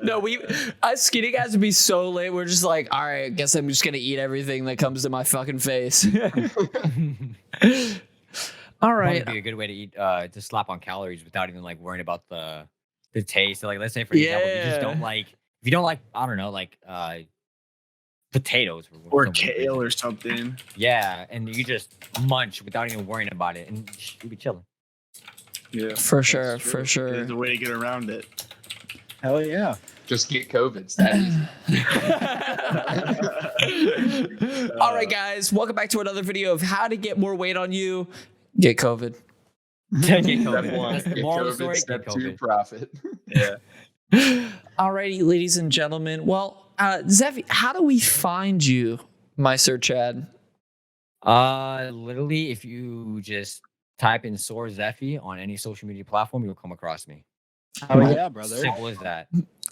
No, us skinny guys would be so late. We're just like, all right, guess I'm just gonna eat everything that comes to my fucking face. All right. Would be a good way to eat to slap on calories without even like worrying about the taste. So, like, let's say for example, you just don't like if you don't like I don't know like potatoes Or some kale reason. or something. Yeah, and you just munch without even worrying about it, and you'll be chilling. Yeah, For sure, that's for true. sure. There's a way to get around it. Hell yeah. Just get COVID. It's that easy. All right, guys, welcome back to another video of how to get more weight on you. Get COVID. Get Step COVID. one, That's the get moral of the COVID. story, Step get two, COVID. profit. Yeah. Alrighty, ladies and gentlemen. Well, Zephy, how do we find you, my Sir Chad? Literally, if you just type in SoaR Zephy on any social media platform, you'll come across me. Oh yeah, brother. Simple as that.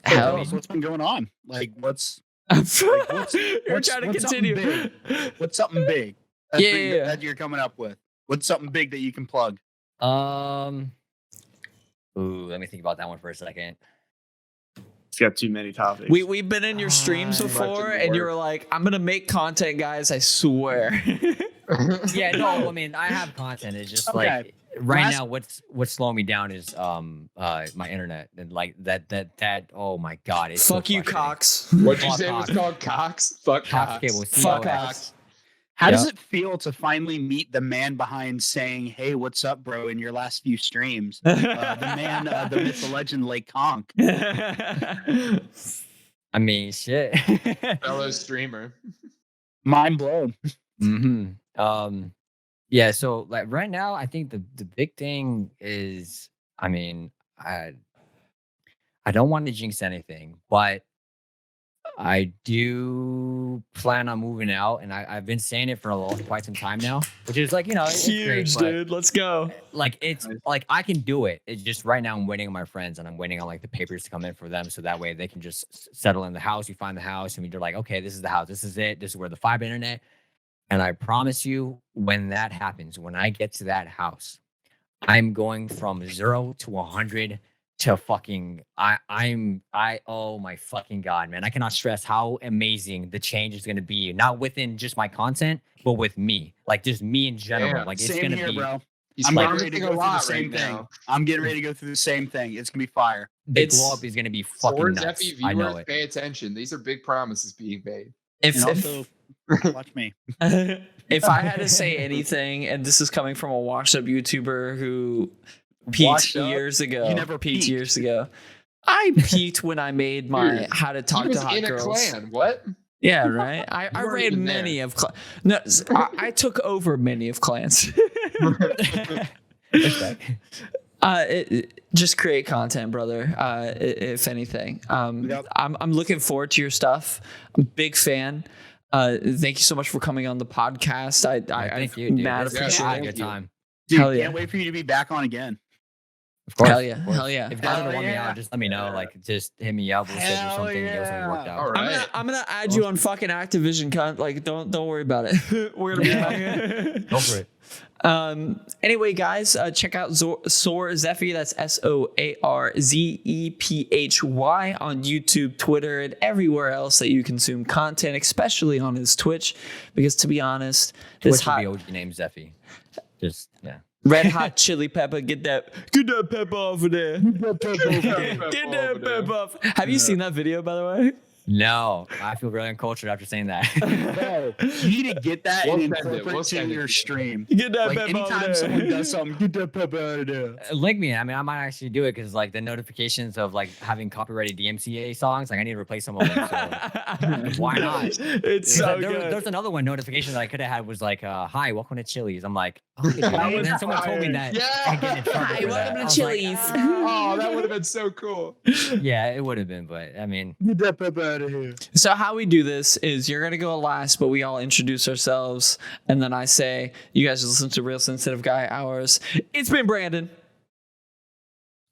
Tell Hell. us what's been going on. Like what's You're what's- trying to what's continue. something what's something big that's Yeah, big yeah, yeah. that you're coming up with? What's something big that you can plug? Let me think about that one for a second. It's got too many topics. We've been in your streams Much before, in the and you were works. like, "I'm gonna make content, guys. I swear." Yeah, no, I mean I have content. It's just Okay. like right Last- now, what's slowing me down is my internet and like that. Oh my god, it's Fuck so you, frustrating. Cox. What'd you Fuck say it was Cox. called? Cox? Fuck Cox Cox. cable, Fuck COX. Cox. How does Yep. it feel to finally meet the man behind saying, "Hey, what's up, bro?" in your last few streams? The man, the myth, the legend, Lake Conk. I mean, shit. Fellow streamer. Mind blown. Yeah. So like right now, I think the big thing is, I mean, I don't want to jinx anything, but I do plan on moving out, and I've been saying it for quite some time now, which is like, it's Huge, great, dude. Let's go. like it's like I can do it. It's just right now I'm waiting on my friends, and I'm waiting on like the papers to come in for them, so that way they can just settle in the house. You find the house, and you're like, okay, this is the house, this is it, this is where the fiber internet. And I promise you, when that happens, when I get to that house, I'm going from 0 to 100 to fucking oh my fucking God, man. I cannot stress how amazing the change is gonna be. Not within just my content, but with me. Like just me in general. Yeah, like it's Same gonna here, be bro. He's I'm getting ready promising to a go through the lot same right thing. now. I'm getting ready to go through the same thing. It's gonna be fire. the It's- glow up is gonna be fucking SoaR nuts. Zephy I know viewers, it. pay attention. These are big promises being made. If, And also, watch me. if I had to say anything, and this is coming from a washed up YouTuber who peaked Washed up? years ago. You never peaked peaked. years ago. I peaked when I made my Dude, How to He Talk was to Hot in a Girls. clan. What? Yeah, right. I You weren't ran even many there. of no. I took over many of clans. Just create content, brother. If anything, Yep. I'm looking forward to your stuff. I'm a big fan. Thank you so much for coming on the podcast. I Thank you, dude. mad It's appreciate been a it. good time. Dude, Hell yeah. can't wait for you to be back on again. Of course. Hell yeah, of course. hell yeah. If you guys Hell ever want me yeah. out, just let me know. Like, just hit me up. We'll schedule Hell something. Get something worked yeah. out. All right. I'm gonna add you on fucking Activision, cunt. Like, don't worry about it. We're gonna be back. Go for it. Anyway, guys, check out SoaR Zephy. That's SoaRZephy on YouTube, Twitter, and everywhere else that you consume content, especially on his Twitch. Because to be honest, this Twitch would hot be OG name Zephy. Just yeah. red hot chili pepper, get that pepper off of there. Get that pepper off. Have you seen that video, by the way? No, I feel really uncultured after saying that. Bro, you need to get that We'll and send it. incorporate We'll to send it your to you. stream. Get that Like pepper off anytime of someone there. does something, get that pepper out of there. Link me. I mean, I might actually do it because like the notifications of like having copyrighted DMCA songs, like I need to replace some of them. So why not? It's so good. There's another one notification that I could have had was like, "Hi, welcome to Chili's." I'm like, oh, and then someone told me that. Yeah. I get in trouble Hi, for welcome that. to I was Chili's. Like, Oh, that would have been so cool. yeah, it would have been, but I mean, Get that pepper out of here. So how we do this is you're gonna go last, but we all introduce ourselves, and then I say, "You guys listen to Real Sensitive Guy Hours." It's been Brandon.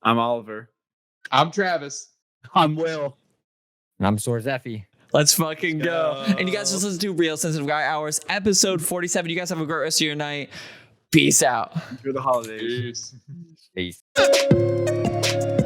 I'm Oliver. I'm Travis. I'm Will. and I'm SoaR Zephy. Let's fucking go. go. And you guys just listen to Real Sensitive Guy Hours, episode 47. You guys have a great rest of your night. Peace out. Through the holidays. Peace. Peace.